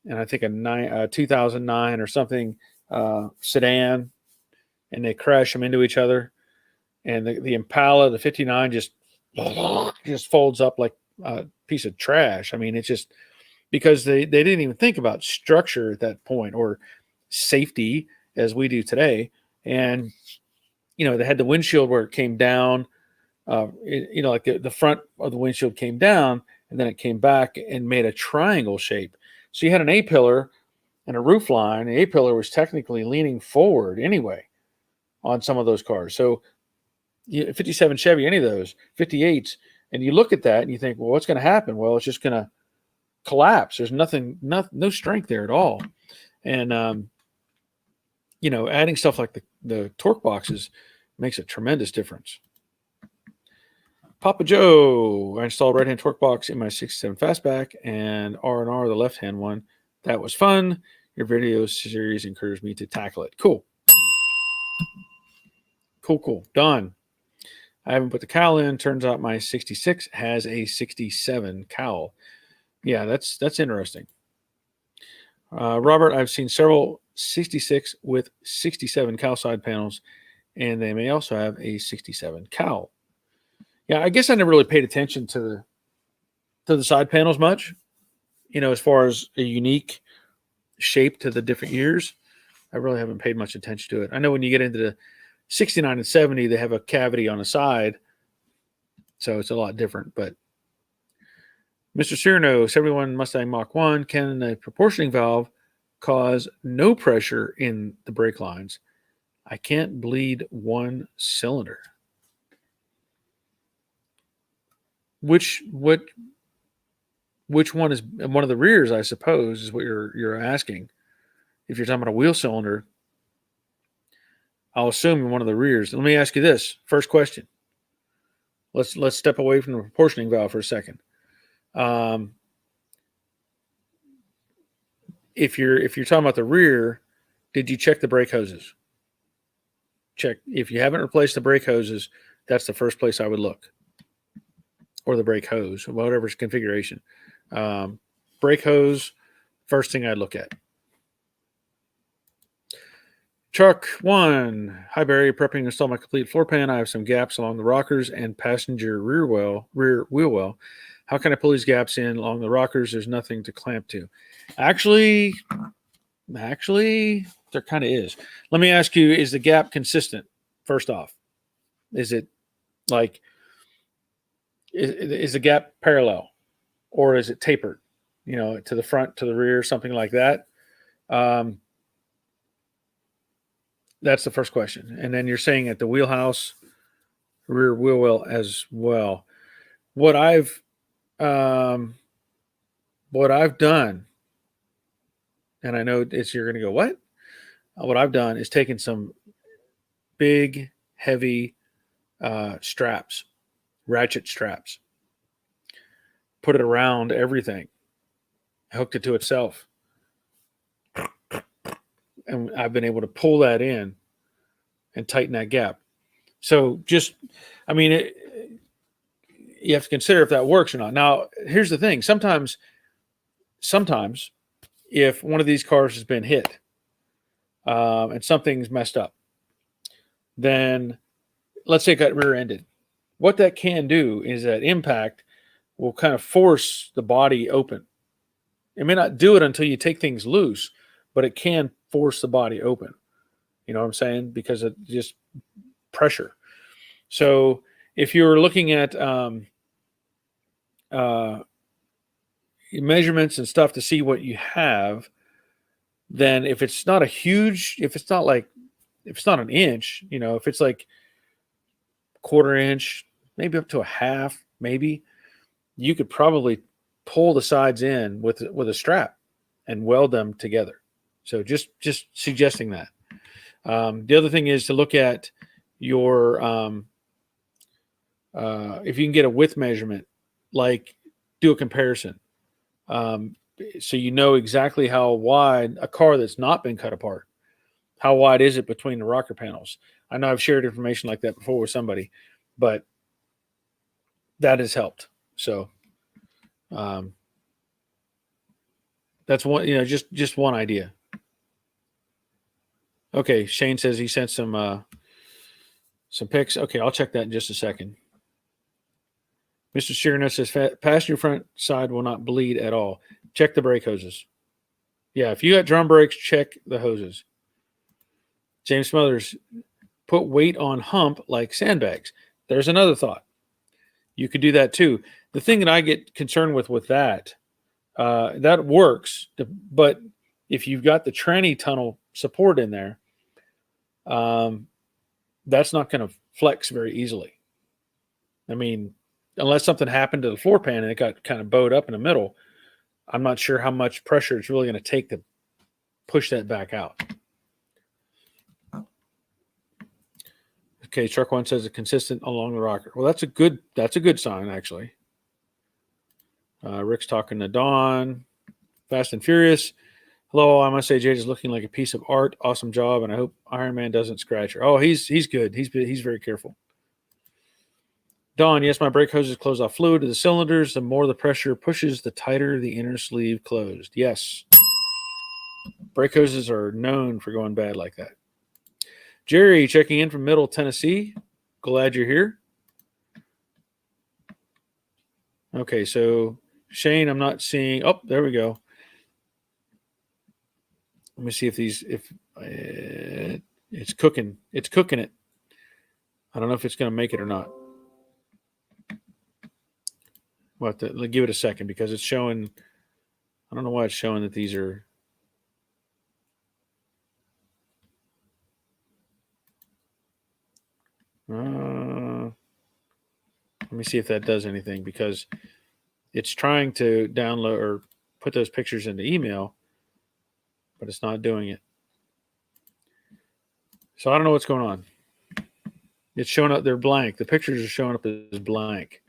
and I think a 2009 or something sedan, and they crash them into each other, and the Impala, the 59, just folds up like a piece of trash. I mean, it's just because they didn't even think about structure at that point or safety as we do today, and they had the windshield where it came down. Like the front of the windshield came down and then it came back and made a triangle shape. So you had an A-pillar and a roof line. The A-pillar was technically leaning forward anyway on some of those cars. So 57 Chevy, any of those, 58s, and you look at that and you think, well, what's going to happen? Well, it's just going to collapse. There's no strength there at all. And, adding stuff like the torque boxes makes a tremendous difference. Papa Joe, I installed right-hand torque box in my 67 Fastback and R&R, the left-hand one. That was fun. Your video series encouraged me to tackle it. Cool. Done. I haven't put the cowl in. Turns out my 66 has a 67 cowl. Yeah, that's interesting. Robert, I've seen several 66 with 67 cowl side panels, and they may also have a 67 cowl. Yeah, I guess I never really paid attention to the side panels much, as far as a unique shape to the different years. I really haven't paid much attention to it. I know when you get into the 69 and 70, they have a cavity on the side, so it's a lot different. But Mr. Cyrano, 71 Mustang Mach 1, can a proportioning valve cause no pressure in the brake lines? I can't bleed one cylinder. Which one is one of the rears, I suppose, is what you're asking. If you're talking about a wheel cylinder, I'll assume one of the rears. Let me ask you this. First question. Let's step away from the proportioning valve for a second. If you're talking about the rear, did you check the brake hoses? Check. If you haven't replaced the brake hoses, that's the first place I would look. Or the brake hose, whatever's configuration. Brake hose, first thing I'd look at. Truck 1. Hi, Barry. Prepping to install my complete floor pan. I have some gaps along the rockers and passenger rear wheel well. How can I pull these gaps in along the rockers? There's nothing to clamp to. Actually, there kind of is. Let me ask you, is the gap consistent? First off, is it like, is the gap parallel or is it tapered, to the front, to the rear, something like that? That's the first question. And then you're saying at the wheelhouse, rear wheel well as well. What I've done, and I know you're going to go, what? What I've done is taken some big, heavy straps, ratchet straps, put it around everything, hooked it to itself. And I've been able to pull that in and tighten that gap. So you have to consider if that works or not. Now, here's the thing. Sometimes if one of these cars has been hit and something's messed up, then let's say it got rear-ended. What that can do is that impact will kind of force the body open. It may not do it until you take things loose, but it can force the body open. You know what I'm saying? Because of just pressure. So if you're looking at measurements and stuff to see what you have, then if it's not an inch, if it's like quarter inch, maybe up to a half, maybe you could probably pull the sides in with a strap and weld them together. So just suggesting that. The other thing is to look at your if you can get a width measurement, like do a comparison. So you know exactly how wide a car that's not been cut apart, how wide is it between the rocker panels? I know I've shared information like that before with somebody, but that has helped. So that's one, just one idea. Okay, Shane says he sent some pics. Okay, I'll check that in just a second. Mr. Shearness says passenger front side will not bleed at all. Check the brake hoses. Yeah, if you got drum brakes, check the hoses. James Smothers, put weight on hump like sandbags. There's another thought. You could do that too. The thing that I get concerned with that works, but if you've got the tranny tunnel support in there, that's not going to flex very easily. I mean, unless something happened to the floor pan and it got kind of bowed up in the middle, I'm not sure how much pressure it's really going to take to push that back out. Okay, truck one says it's consistent along the rocker. Well, that's a good sign, actually. Rick's talking to Dawn. Fast and Furious. Hello, I must say Jade is looking like a piece of art. Awesome job, and I hope Iron Man doesn't scratch her. Oh, he's good. He's very careful. Dawn, yes, my brake hoses close off fluid to the cylinders. The more the pressure pushes, the tighter the inner sleeve closed. Yes. Brake hoses are known for going bad like that. Jerry, checking in from Middle Tennessee. Glad you're here. Okay, so Shane, I'm not seeing. Oh, there we go. Let me see if it's cooking. It's cooking it. I don't know if it's going to make it or not. We'll have to give it a second because it's showing. I don't know why it's showing that these are. Let me see if that does anything because it's trying to download or put those pictures into email, but it's not doing it. So I don't know what's going on. It's showing up. They're blank. The pictures are showing up as blank.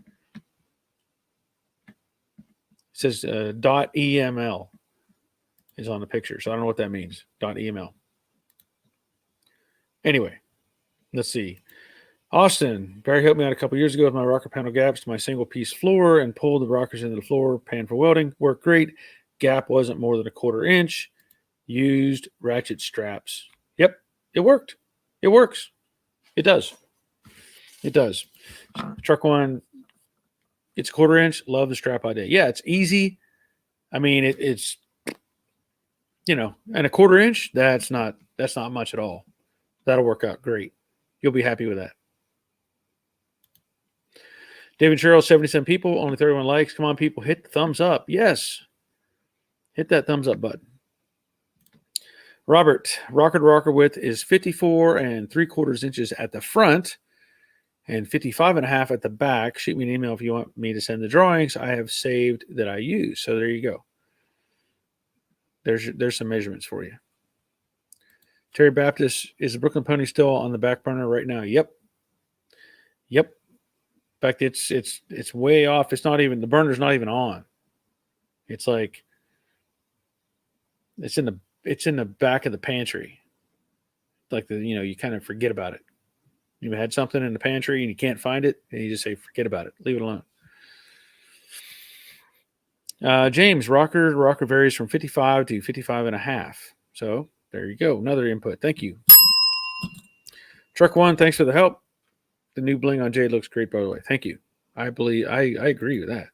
It says .eml is on the picture. So I don't know what that means. .eml. Anyway, let's see. Austin, Barry helped me out a couple years ago with my rocker panel gaps to my single piece floor and pulled the rockers into the floor pan for welding. Worked great. Gap wasn't more than a quarter inch. Used ratchet straps. Yep, it worked. It works. It does. It does. Truck one It's a 1/4 inch. Love the strap idea. Yeah, it's easy. I mean, it's and a 1/4 inch. That's not much at all. That'll work out great. You'll be happy with that. David Sherrill, 77 people, only 31 likes. Come on, people, hit the thumbs up. Yes, hit that thumbs up button. Robert, rocker to rocker width is 54 3/4 inches at the front and 55.5 at the back. Shoot me an email if you want me to send the drawings I have saved that I use. So there you go. There's some measurements for you. Terry Baptist, is the Brooklyn Pony still on the back burner right now? Yep. In fact, it's way off. It's not even, the burner's not even on. It's like it's in the back of the pantry. Like you kind of forget about it. You had something in the pantry and you can't find it, and you just say, forget about it. Leave it alone. James, rocker varies from 55 to 55.5. So there you go. Another input. Thank you. Truck One, thanks for the help. The new bling on Jade looks great, by the way. Thank you. I agree with that.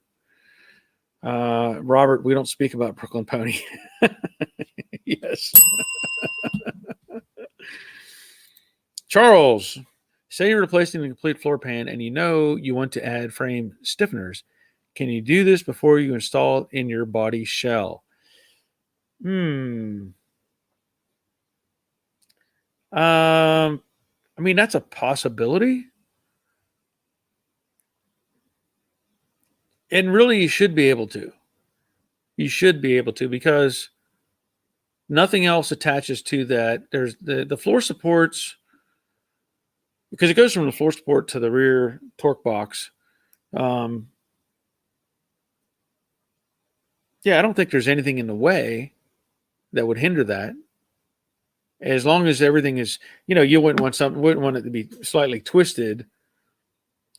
Robert, we don't speak about Brooklyn Pony. Yes. Charles, say you're replacing the complete floor pan and you want to add frame stiffeners. Can you do this before you install it in your body shell? I mean, that's a possibility. And really, you should be able to. You should be able to, because nothing else attaches to that. There's the floor supports, because it goes from the floor support to the rear torque box. Yeah, I don't think there's anything in the way that would hinder that. As long as everything is, you wouldn't want it to be slightly twisted,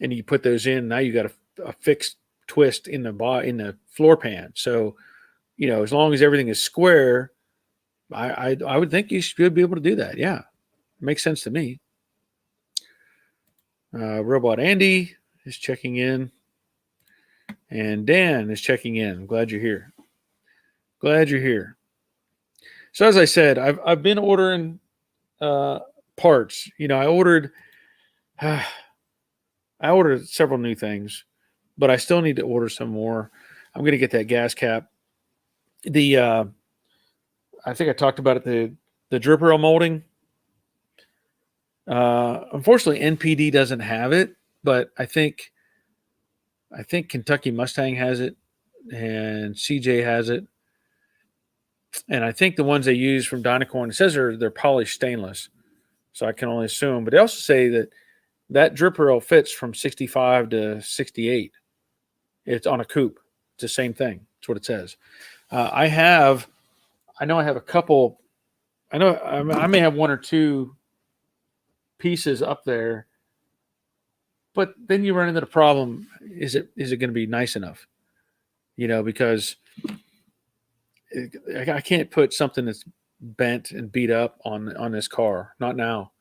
and you put those in. Now you got a fixed twist in the floor pan. So, as long as everything is square, I would think you should be able to do that. Yeah, it makes sense to me. Robot Andy is checking in, and Dan is checking in. I'm glad you're here. So as I said, I've been ordering parts. I ordered several new things, but I still need to order some more. I'm going to get that gas cap. I think I talked about it, the drip rail molding. Unfortunately, NPD doesn't have it, but I think Kentucky Mustang has it, and CJ has it. And I think the ones they use from Dynacorn, it says they're polished stainless. So I can only assume. But they also say that drip rail fits from 65 to 68. It's on a coupe. It's the same thing. That's what it says. I know I have a couple. I know I may have one or two pieces up there. But then you run into the problem. Is it going to be nice enough? Because I can't put something that's bent and beat up on this car. Not now.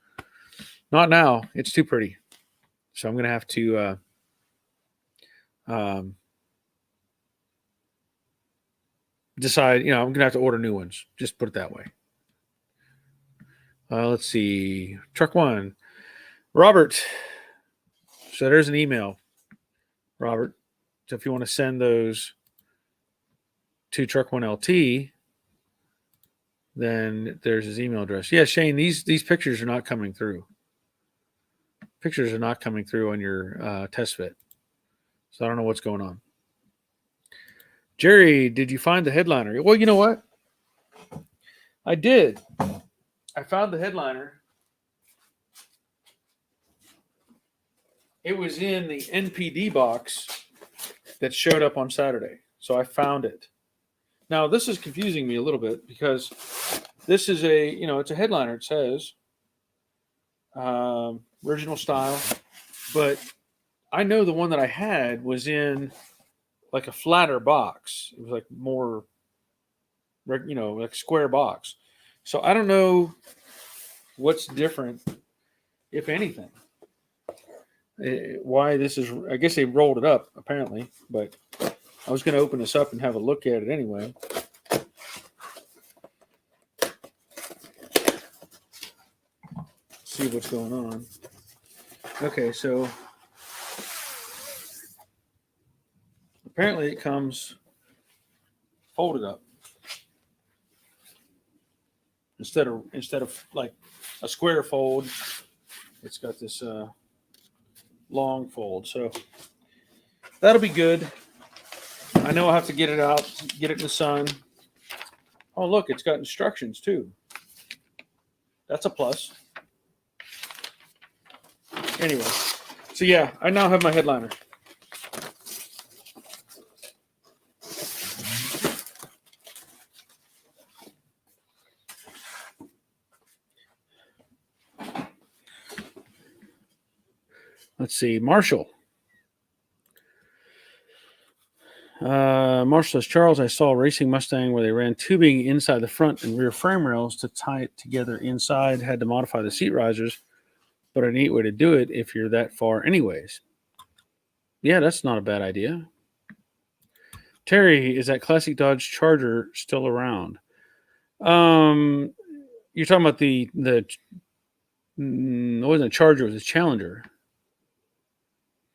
It's too pretty. So I'm going to have to decide, I'm going to have to order new ones. Just put it that way. Let's see. Truck One. Robert. So there's an email, Robert. So if you want to send those to Truck One LT, then there's his email address. Yeah, Shane, these pictures are not coming through. Pictures are not coming through on your test fit. So I don't know what's going on. Jerry, did you find the headliner? Well, you know what? I did. I found the headliner. It was in the NPD box that showed up on Saturday. So I found it. Now, this is confusing me a little bit because this is it's a headliner. It says original style, but I know the one that I had was in like a flatter box. It was like more, like a square box. So I don't know what's different, if anything. why this is. I guess they rolled it up apparently, but I was going to open this up and have a look at it anyway. See what's going on. Okay, so apparently it comes folded up instead of like a square fold. It's got this long fold, so that'll be good. I know I'll have to get it out, get it in the sun. Oh, look, it's got instructions too. That's a plus. Anyway, so yeah, I now have my headliner. Let's see, Marshall. Marshall says, Charles, I saw a racing Mustang where they ran tubing inside the front and rear frame rails to tie it together inside. Had to modify the seat risers, but a neat way to do it if you're that far anyways. Yeah, that's not a bad idea. Terry, is that classic Dodge Charger still around? You're talking about the it wasn't a Charger, it was a Challenger.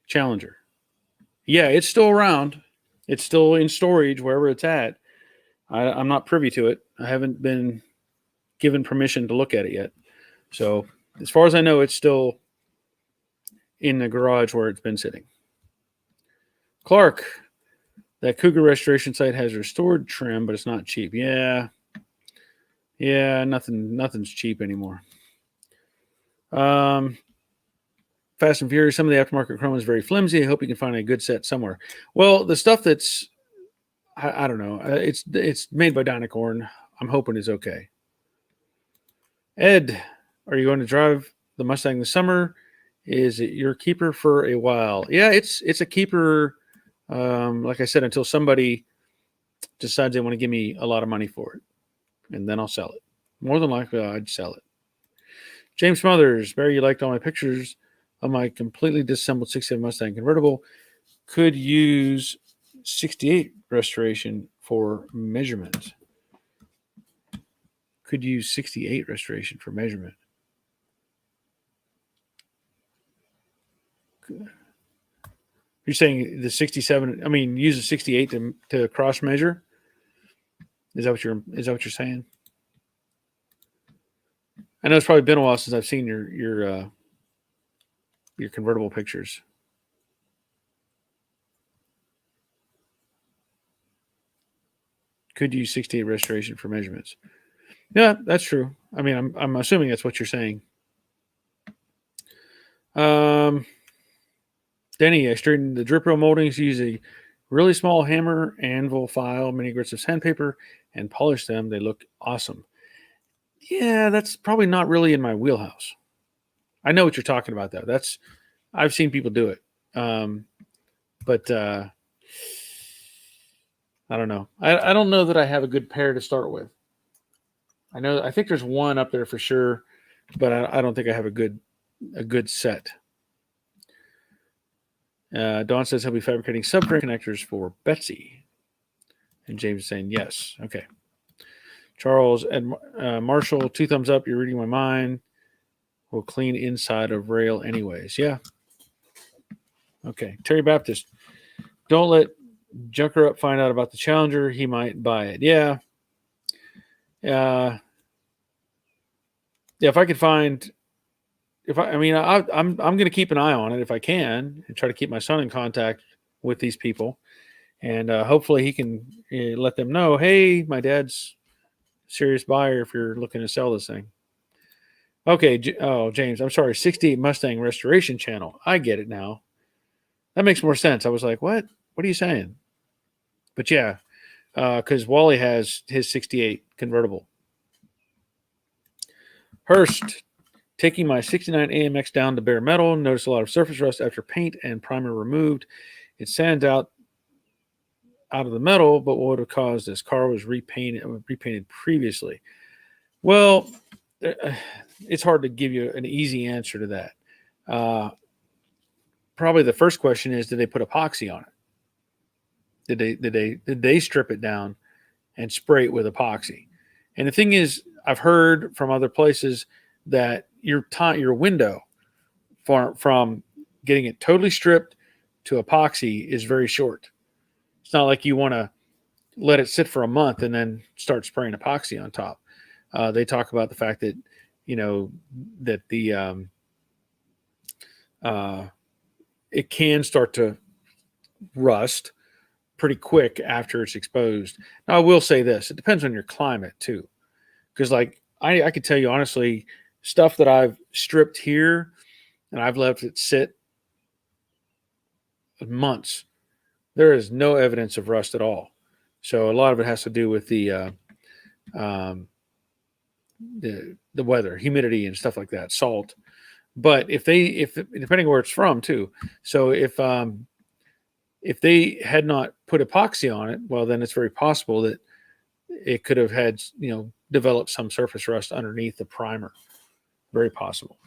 Challenger. Yeah, it's still around. It's still in storage wherever it's at. I'm not privy to it. I haven't been given permission to look at it yet. So as far as I know, it's still in the garage where it's been sitting. Clark, that Cougar restoration site has restored trim, but it's not cheap. Yeah, nothing's cheap anymore. Fast and Furious, some of the aftermarket chrome is very flimsy. I hope you can find a good set somewhere. Well, the stuff that's, I don't know, it's made by Dynacorn. I'm hoping it's okay. Ed, are you going to drive the Mustang this summer? Is it your keeper for a while? Yeah, it's a keeper. Like I said, until somebody decides they want to give me a lot of money for it, and then I'll sell it. More than likely, I'd sell it. James Smothers, Barry, you liked all my pictures of my completely disassembled 67 Mustang convertible. Could use 68 restoration for measurement. Could use 68 restoration for measurement. You're saying the 67? I mean, use a 68 to cross measure. Is that what you're saying? I know it's probably been a while since I've seen your convertible pictures. Could use 68 restoration for measurements. Yeah, that's true. I mean, I'm assuming that's what you're saying. Denny, I straightened the drip rail moldings, use a really small hammer, anvil, file, mini grits of sandpaper, and polish them. They look awesome. Yeah, that's probably not really in my wheelhouse. I know what you're talking about, though. I've seen people do it. But I don't know. I don't know that I have a good pair to start with. I think there's one up there for sure, but I don't think I have a good set. Dawn says he'll be fabricating subframe connectors for Betsy. And James is saying yes. Okay. Charles and Marshall, 2 thumbs up. You're reading my mind. We'll clean inside of rail anyways. Yeah. Okay. Terry Baptist, don't let Junker Up find out about the Challenger. He might buy it. Yeah. Yeah. If I could find, I'm going to keep an eye on it if I can and try to keep my son in contact with these people, and hopefully he can let them know, hey, my dad's a serious buyer if you're looking to sell this thing. Okay. James, I'm sorry. 68 Mustang Restoration Channel. I get it now. That makes more sense. I was like, what? What are you saying? But yeah, because Wally has his 68 convertible. Hurst, taking my 69 AMX down to bare metal, noticed a lot of surface rust after paint and primer removed. It sands out of the metal, but what would have caused this? Car was repainted previously. Well, it's hard to give you an easy answer to that. probably the first question is, did they put epoxy on it? Did they strip it down and spray it with epoxy? And the thing is, I've heard from other places that your window from getting it totally stripped to epoxy is very short. It's not like you want to let it sit for a month and then start spraying epoxy on top. They talk about the fact that, that the it can start to rust pretty quick after it's exposed. Now, I will say this: it depends on your climate too, because like I could tell you honestly, stuff that I've stripped here and I've left it sit months, there is no evidence of rust at all. So a lot of it has to do with the weather, humidity, and stuff like that, salt. But if depending where it's from too. So if they had not put epoxy on it, well, then it's very possible that it could have had, developed some surface rust underneath the primer. Very possible.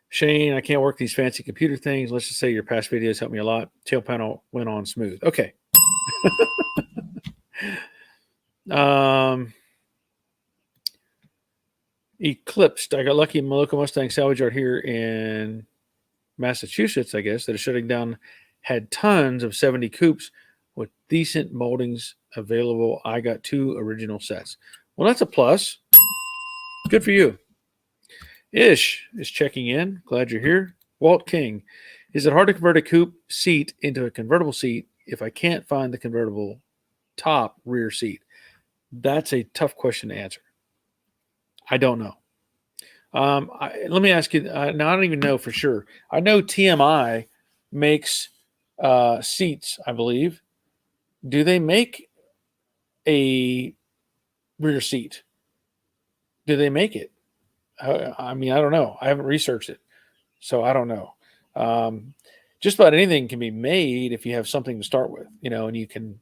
Shane, I can't work these fancy computer things. Let's just say your past videos helped me a lot. Tail panel went on smooth. Okay. Eclipsed. I got lucky in my local Mustang salvage yard here in Massachusetts, I guess, that is shutting down, had tons of 70 coupes with decent moldings available. I got 2 original sets. Well, that's a plus. Good for you. Ish is checking in. Glad you're here. Walt King. Is it hard to convert a coupe seat into a convertible seat if I can't find the convertible top rear seat? That's a tough question to answer. I don't know. Let me ask you. Now, I don't even know for sure. I know TMI makes seats, I believe. Do they make a rear seat? Do they make it? I mean, I don't know. I haven't researched it, so I don't know. Just about anything can be made if you have something to start with, and you can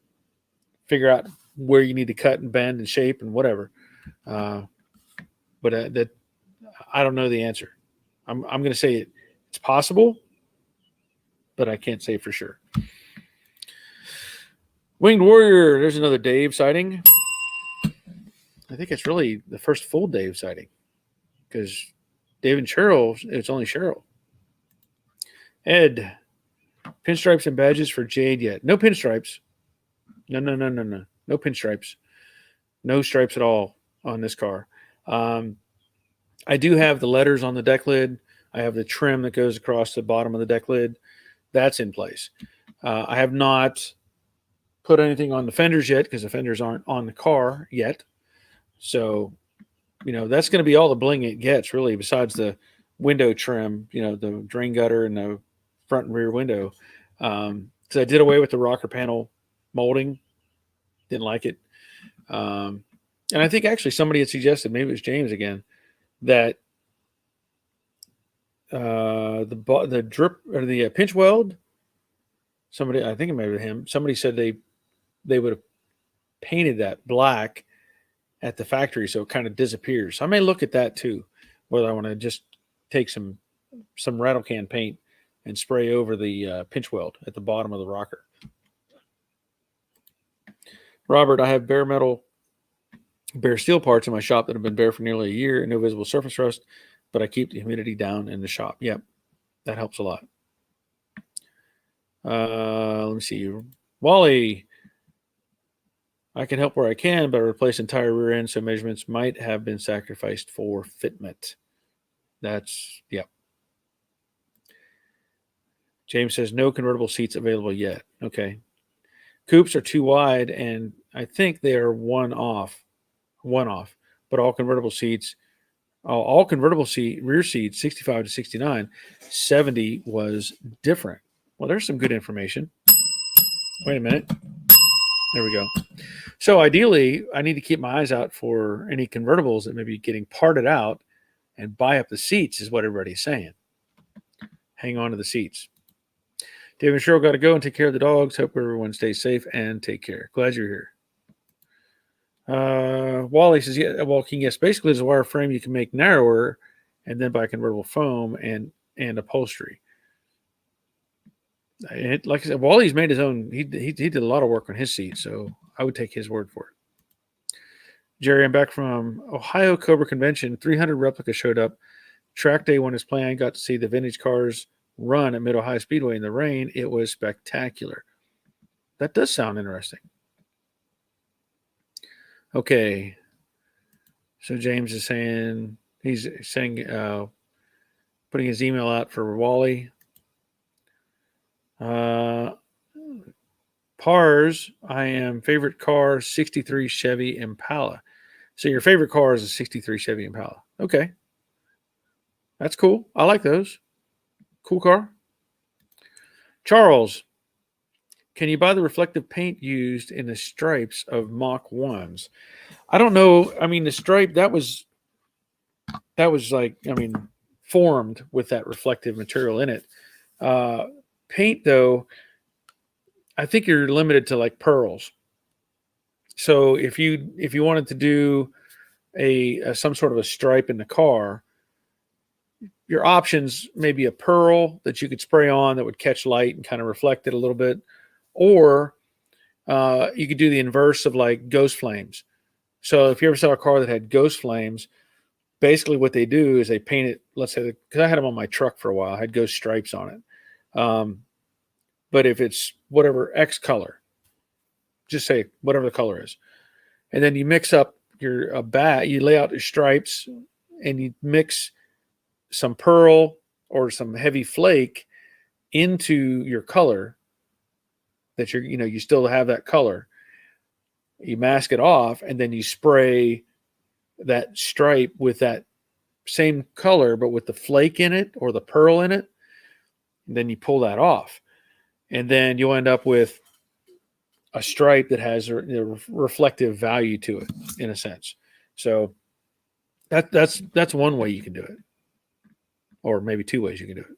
figure out where you need to cut and bend and shape and whatever. But that I don't know the answer. I'm going to say it's possible, but I can't say for sure. Winged Warrior, there's another Dave sighting. I think it's really the first full Dave sighting because Dave and Cheryl, it's only Cheryl. Ed, pinstripes and badges for Jade yet? No pinstripes. No. No pinstripes. No stripes at all on this car. I do have the letters on the deck lid. I have the trim that goes across the bottom of the deck lid. That's in place. I have not put anything on the fenders yet because the fenders aren't on the car yet. So, that's going to be all the bling it gets, really, besides the window trim, the drain gutter and the front and rear window. So I did away with the rocker panel molding. Didn't like it. And I think actually somebody had suggested, maybe it was James again, that the drip or the pinch weld, somebody, I think it may have been him, somebody said they would have painted that black at the factory so it kind of disappears. So I may look at that too, whether I want to just take some rattle can paint and spray over the pinch weld at the bottom of the rocker. Robert, I have bare steel parts in my shop that have been bare for nearly a year and no visible surface rust, but I keep the humidity down in the shop. Yep, that helps a lot. Let me see. Wally, I can help where I can, but I replace entire rear end, so measurements might have been sacrificed for fitment. Yep. James says no convertible seats available yet. Okay. Coupes are too wide, and I think they are one off. But all convertible seats, rear seats, 65 to 69, 70 was different. Well, there's some good information. Wait a minute. There we go. So ideally, I need to keep my eyes out for any convertibles that may be getting parted out and buy up the seats is what everybody's saying. Hang on to the seats. Dave and Cheryl got to go and take care of the dogs. Hope everyone stays safe and take care. Glad you're here. Wally says, yeah, walking, yes. Basically, there's a wire frame you can make narrower and then buy convertible foam and upholstery. Like I said, Wally's made his own. He did a lot of work on his seat, so I would take his word for it. Jerry, I'm back from Ohio Cobra Convention. 300 replicas showed up. Track day when it's planned. Got to see the vintage cars run at Mid Ohio Speedway in the rain. It was spectacular. That does sound interesting. Okay. So James is saying he's saying putting his email out for Wally. Pars, I am favorite car 63 Chevy Impala. So your favorite car is a 63 Chevy Impala. Okay. That's cool. I like those. Cool car. Charles, can you buy the reflective paint used in the stripes of Mach 1s? I don't know. I mean, the stripe, that was like, I mean, formed with that reflective material in it. Paint, though, I think you're limited to like pearls. So if you wanted to do a some sort of a stripe in the car, your options may be a pearl that you could spray on that would catch light and kind of reflect it a little bit, or you could do the inverse of like ghost flames. So if you ever saw a car that had ghost flames, basically what they do is they paint it. Let's say, because I had them on my truck for a while, I had ghost stripes on it. But if it's whatever X color, just say whatever the color is, and then you mix up your you lay out your stripes, and you mix some pearl or some heavy flake into your color that you still have that color. You mask it off, and then you spray that stripe with that same color, but with the flake in it or the pearl in it. And then you pull that off, and then you'll end up with a stripe that has a reflective value to it, in a sense. So that's one way you can do it, or maybe two ways you can do it.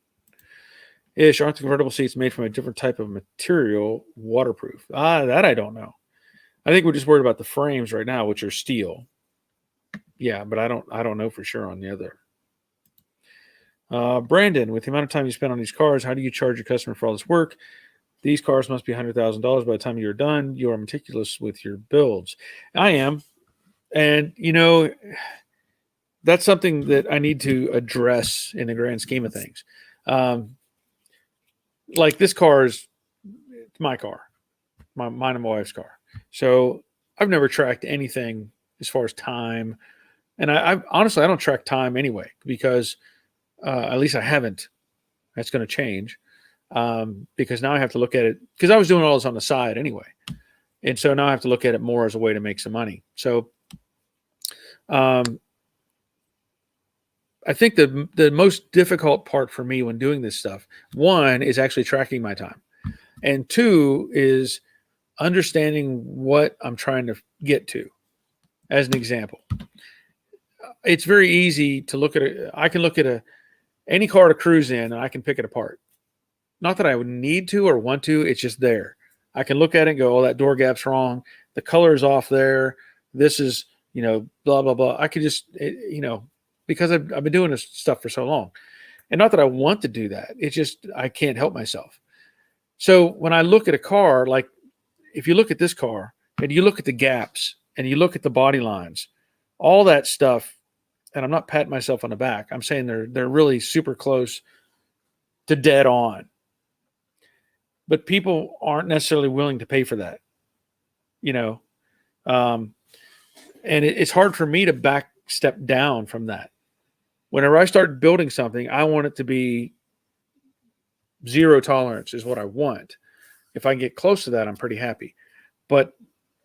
Ish, aren't the convertible seats made from a different type of material, waterproof? That I don't know. I think we're just worried about the frames right now, which are steel. Yeah, but I don't know for sure on the other. Brandon, with the amount of time you spend on these cars, how do you charge your customer for all this work? These cars must be $100,000 by the time you're done. You are meticulous with your builds. I am. And, that's something that I need to address in the grand scheme of things. Like this car is my car, mine and my wife's car. So I've never tracked anything as far as time. And I honestly, I don't track time anyway, because at least I haven't. That's going to change. Because now I have to look at it, because I was doing all this on the side anyway. And so now I have to look at it more as a way to make some money. So I think the most difficult part for me when doing this stuff, one, is actually tracking my time. And two is understanding what I'm trying to get to. As an example, it's very easy to look at I can look at any car to cruise in, and I can pick it apart. Not that I would need to or want to, it's just there. I can look at it and go, oh, that door gap's wrong. The color is off there. This is, blah, blah, blah. I could just, because I've been doing this stuff for so long. And not that I want to do that. It's just, I can't help myself. So when I look at a car, like if you look at this car and you look at the gaps and you look at the body lines, all that stuff, and I'm not patting myself on the back, I'm saying they're really super close to dead on. But people aren't necessarily willing to pay for that, and it's hard for me to step down from that. Whenever I start building something, I want it to be zero tolerance is what I want. If I can get close to that, I'm pretty happy. But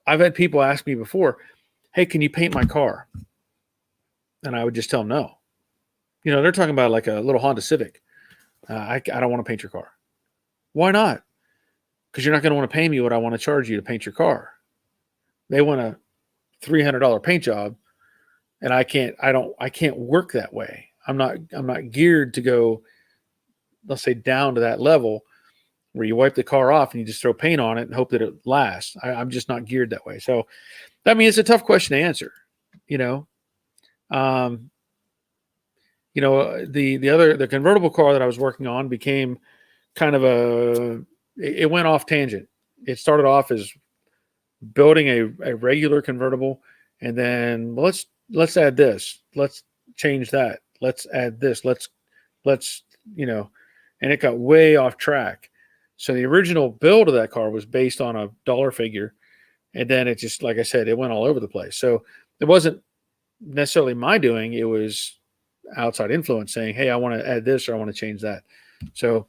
I've had people ask me before, hey, can you paint my car? And I would just tell them no. They're talking about like a little Honda Civic. I don't want to paint your car. Why not? Because you're not going to want to pay me what I want to charge you to paint your car. They want a $300 paint job, and I can't work that way. I'm not geared to go, let's say, down to that level where you wipe the car off and you just throw paint on it and hope that it lasts. I'm just not geared that way. So, it's a tough question to answer. The convertible car that I was working on became kind of it went off tangent. It started off as building a regular convertible, and then let's add this, let's change that, let's add this, let's and it got way off track. So the original build of that car was based on a dollar figure, and then it just, like I said, it went all over the place. So it wasn't necessarily my doing, it was outside influence saying, hey, I want to add this or I want to change that. So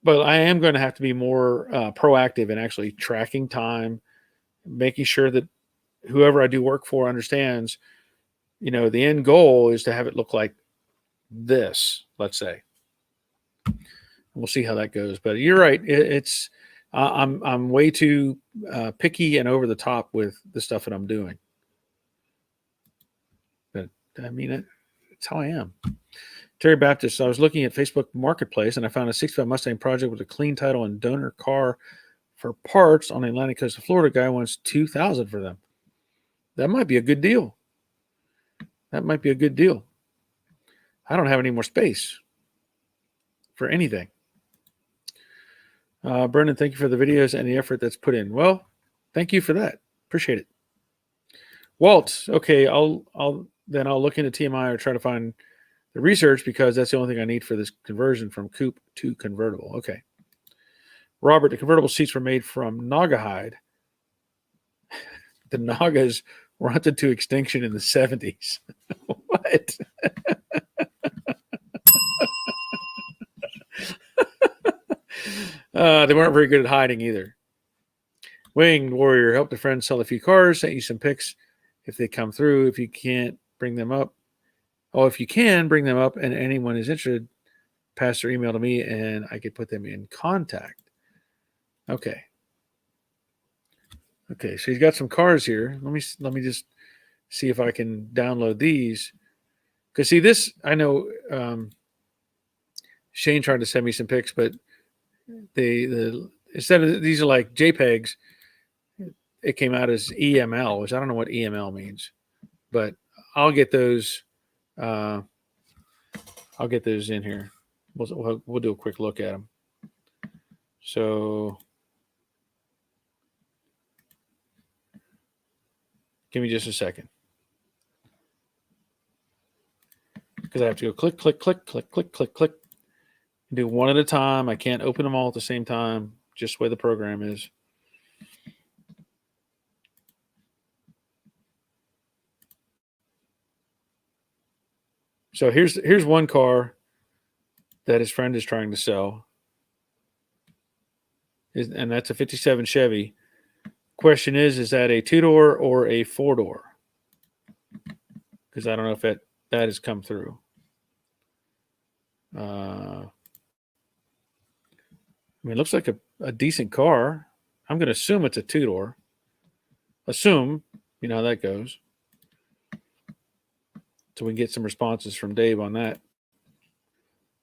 but I am going to have to be more proactive in actually tracking time, making sure that whoever I do work for understands, the end goal is to have it look like this, let's say. We'll see how that goes. But you're right. I'm way too picky and over the top with the stuff that I'm doing. But I mean, it's how I am. Terry Baptist, I was looking at Facebook Marketplace and I found a 65 Mustang project with a clean title and donor car for parts on the Atlantic coast of Florida. Guy wants $2,000 for them. That might be a good deal. I don't have any more space for anything. Brendan, thank you for the videos and the effort that's put in. Well, thank you for that. Appreciate it. Walt, okay, I'll look into TMI or try to find the research, because that's the only thing I need for this conversion from coupe to convertible. Okay. Robert, the convertible seats were made from Naga hide. The Nagas were hunted to extinction in the 70s. What? They weren't very good at hiding either. Winged Warrior, helped a friend sell a few cars, sent you some pics if they come through. If you can't, bring them up. Oh, if you can, bring them up, and anyone is interested, pass their email to me and I could put them in contact. Okay. Okay, so he's got some cars here. Let me just see if I can download these. Because see, this, I know Shane tried to send me some pics, but the instead of, these are like JPEGs, it came out as EML, which I don't know what EML means, but I'll get those. I'll get those in here. We'll do a quick look at them. So give me just a second, because I have to go click, click, click, click, click, click, click. Do one at a time. I can't open them all at the same time, just the way the program is. So here's one car that his friend is trying to sell, and that's a 57 Chevy. Question is that a 2-door or a 4-door? Because I don't know if that has come through. I mean, it looks like a decent car. I'm going to assume it's a 2-door. Assume, you know how that goes. So we can get some responses from Dave on that.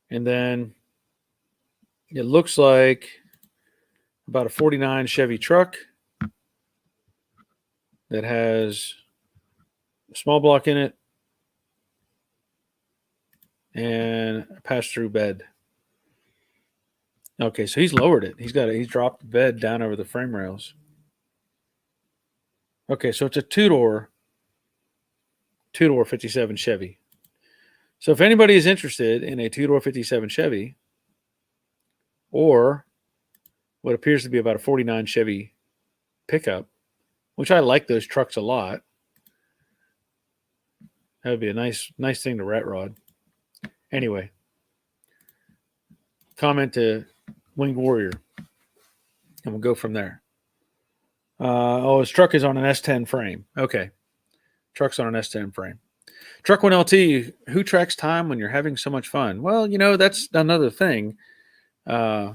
And then it looks like about a 49 Chevy truck that has a small block in it and a pass-through bed. Okay, so he's lowered it. He's dropped the bed down over the frame rails. Okay, so it's a 2-door 57 Chevy. So if anybody is interested in a 2-door 57 Chevy, or what appears to be about a 49 Chevy pickup, which I like those trucks a lot, that would be a nice thing to rat rod. Anyway, comment to Winged Warrior, and we'll go from there. His truck is on an S10 frame. Okay. Truck's on an S10 frame. Truck 1LT, who tracks time when you're having so much fun? Well, that's another thing. I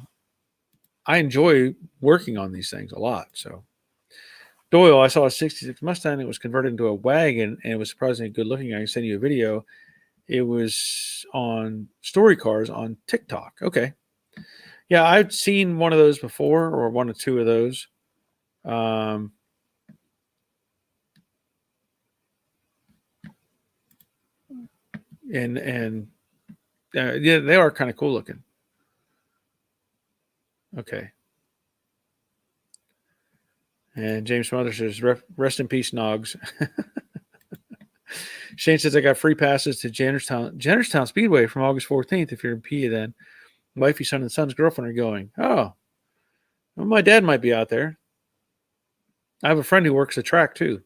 enjoy working on these things a lot. So, Doyle, I saw a 66 Mustang that was converted into a wagon, and it was surprisingly good looking. I can send you a video. It was on Story Cars on TikTok. Okay. Yeah, I've seen one of those before, or one or two of those. And Yeah, they are kind of cool looking. Okay. And James Smothers says, rest in peace, Nogs. Shane says, I got free passes to Jennerstown Speedway from August 14th. If you're in PA, then wifey, son, and son's girlfriend are going. Oh, well, my dad might be out there. I have a friend who works the track too.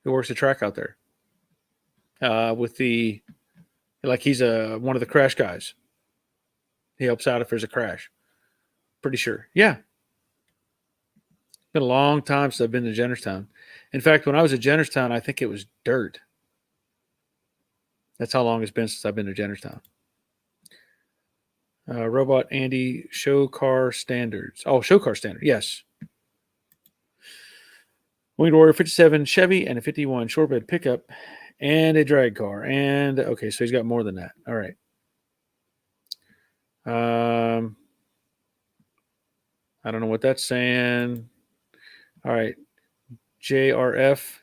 Who works the track out there? With the, like, he's one of the crash guys. He helps out if there's a crash. Pretty sure. Yeah. Been a long time since I've been to Jennerstown. In fact, when I was at Jennerstown, I think it was dirt. That's how long it's been since I've been to Jennerstown. Robot Andy, show car standards. Oh, show car standard. Yes. Winged Warrior 57 Chevy and a 51 short bed pickup and a drag car. And okay, so he's got more than that. All right. I don't know what that's saying. All right. JRF.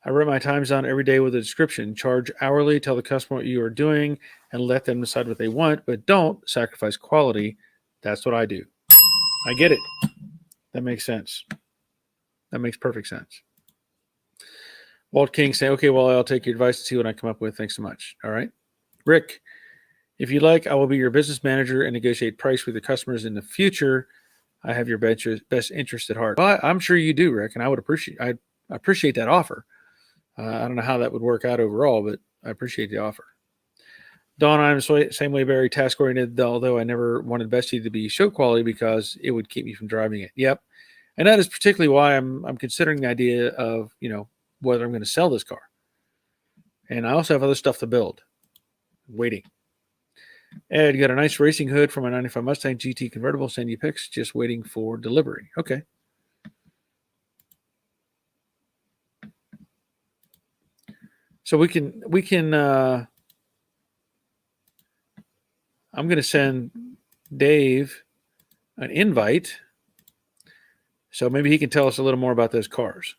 I write my times down every day with a description. Charge hourly, tell the customer what you are doing, and let them decide what they want, but don't sacrifice quality. That's what I do. I get it. That makes sense. That makes perfect sense. Walt King saying, okay, well, I'll take your advice and see what I come up with. Thanks so much. All right. Rick, if you like, I will be your business manager and negotiate price with the customers in the future. I have your best interest at heart. Well, I'm sure you do, Rick, and I appreciate that offer. I don't know how that would work out overall, but I appreciate the offer. Don, I'm the same way, very task-oriented, although I never wanted Bestie to be show quality because it would keep me from driving it. Yep. And that is particularly why I'm considering the idea of, whether I'm going to sell this car. And I also have other stuff to build. Waiting. Ed, got a nice racing hood from a 95 Mustang GT convertible. Send you pics. Just waiting for delivery. Okay. So we can I'm going to send Dave an invite. So maybe he can tell us a little more about those cars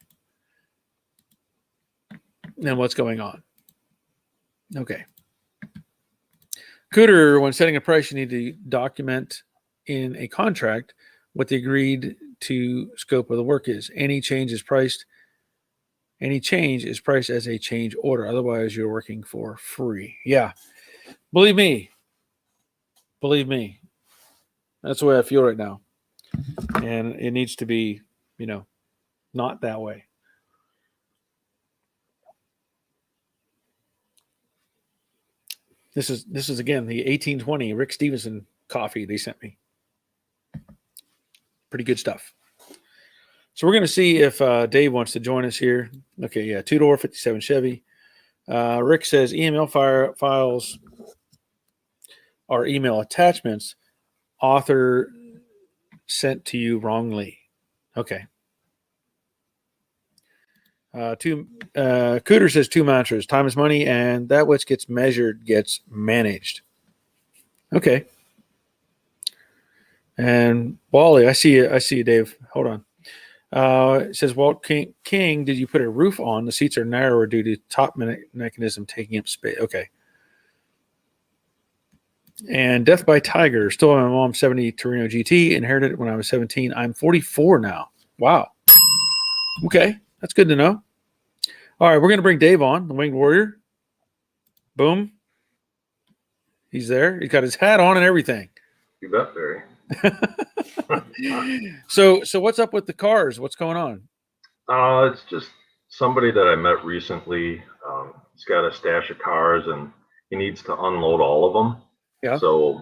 and what's going on. Okay. Cooter, when setting a price, you need to document in a contract what the agreed to scope of the work is. Any change is priced as a change order. Otherwise, you're working for free. Yeah. Believe me. That's the way I feel right now. And it needs to be, not that way. This is again the 1820 Rick Stevenson coffee they sent me. Pretty good stuff. So we're going to see if Dave wants to join us here. Okay, yeah, 2-door 57 Chevy. Rick says email files are email attachments. Author sent to you wrongly. Okay. Cooter says 2 mantras. Time is money, and that which gets measured gets managed. Okay. And Wally, I see you, Dave. Hold on. It says, Walt King, did you put a roof on? The seats are narrower due to top mechanism taking up space. Okay. And Death by Tiger, still my mom's 70 Torino GT, inherited it when I was 17. I'm 44 now. Wow. Okay. That's good to know. All right. We're going to bring Dave on, the Winged Warrior. Boom. He's there. He's got his hat on and everything. You bet, Barry. So what's up with the cars? What's going on? It's just somebody that I met recently. He's got a stash of cars and he needs to unload all of them. Yeah. So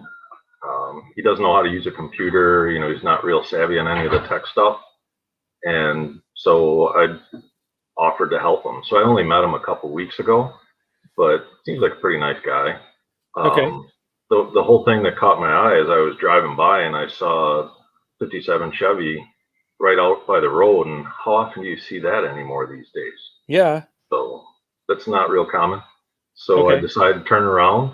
he doesn't know how to use a computer. He's not real savvy on any of the tech stuff. And so I offered to help him. So I only met him a couple weeks ago, but seems like a pretty nice guy. Okay. The whole thing that caught my eye is I was driving by and I saw 57 Chevy right out by the road. And how often do you see that anymore these days? Yeah. So that's not real common. So Okay. I decided to turn around,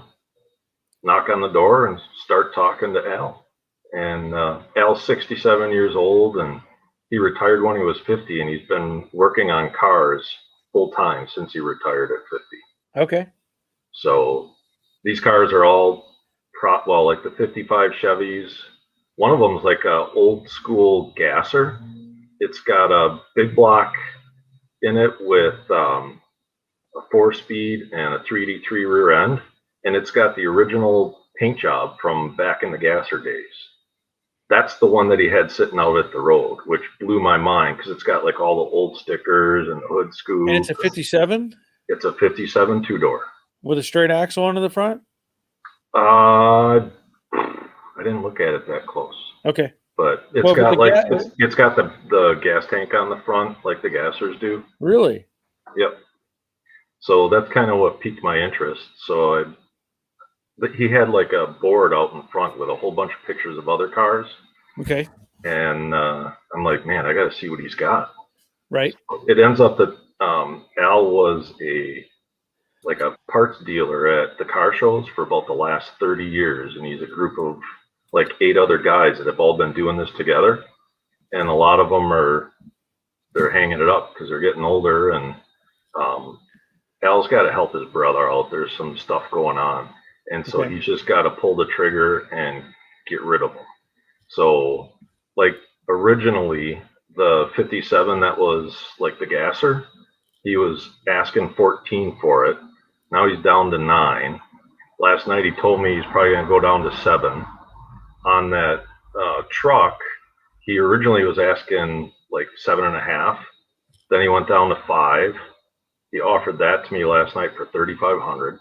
knock on the door, and start talking to Al. And Al's 67 years old, and he retired when he was 50, and he's been working on cars full time since he retired at 50. Okay. So, These cars are all like the 55 Chevys. One of them is like a old school gasser. It's got a big block in it with a 4-speed and a 3D3 rear end, and it's got the original paint job from back in the gasser days. That's the one that he had sitting out at the road, which blew my mind because it's got like all the old stickers and hood scoop. And it's a 57? It's a 57 two-door. With a straight axle onto the front? I didn't look at it that close. Okay. But it's got like it's got the gas tank on the front like the gassers do. Really? Yep. So that's kind of what piqued my interest. So he had like a board out in front with a whole bunch of pictures of other cars. Okay. And I'm like, man, I got to see what he's got. Right. It ends up that Al was a parts dealer at the car shows for about the last 30 years, and he's a group of like 8 other guys that have all been doing this together, and a lot of them they're hanging it up because they're getting older, and Al's got to help his brother out. There's some stuff going on, and so he's just got to pull the trigger and get rid of them. So like originally the 57 that was like the gasser, he was asking 14 for it. Now he's down to 9. Last night he told me he's probably going to go down to 7. On that truck, he originally was asking like 7.5. Then he went down to 5. He offered that to me last night for $3,500.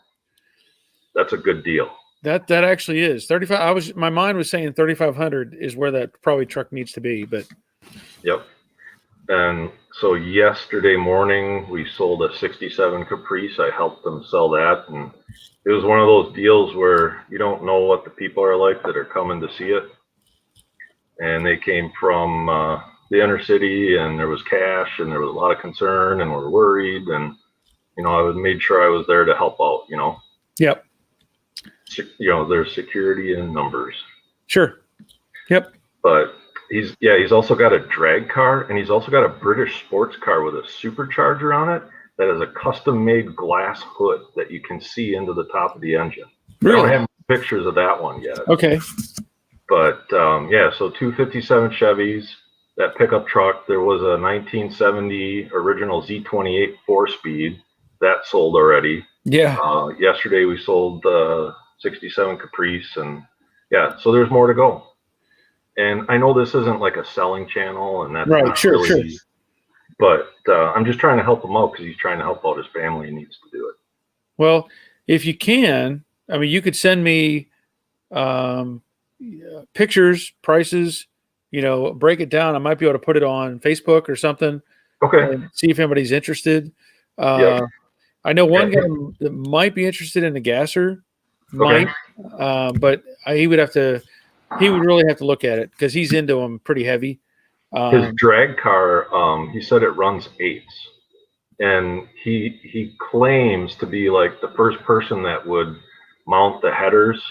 That's a good deal. That actually is 35. My mind was saying 3,500 is where that probably truck needs to be, but. Yep. And so yesterday morning we sold a 67 Caprice. I helped them sell that, and it was one of those deals where you don't know what the people are like that are coming to see it. And they came from the inner city, and there was cash, and there was a lot of concern, and we're worried, and I made sure I was there to help out. Yep. There's security in numbers. Sure. Yep. But he's also got a drag car, and he's also got a British sports car with a supercharger on it that has a custom-made glass hood that you can see into the top of the engine. Really? I don't have pictures of that one yet. Okay. But so 2 57 Chevys, that pickup truck. There was a 1970 original Z28 4-speed that sold already. Yeah. Yesterday we sold the 67 Caprice, and so there's more to go. And I know this isn't like a selling channel, and that's right. Not sure. But I'm just trying to help him out because he's trying to help out his family and needs to do it. Well, if you can, you could send me pictures, prices, break it down. I might be able to put it on Facebook or something. Okay. And see if anybody's interested. I know one guy that might be interested in the gasser, but he would really have to look at it because he's into them pretty heavy. His drag car, he said it runs 8s, and he claims to be like the first person that would mount the headers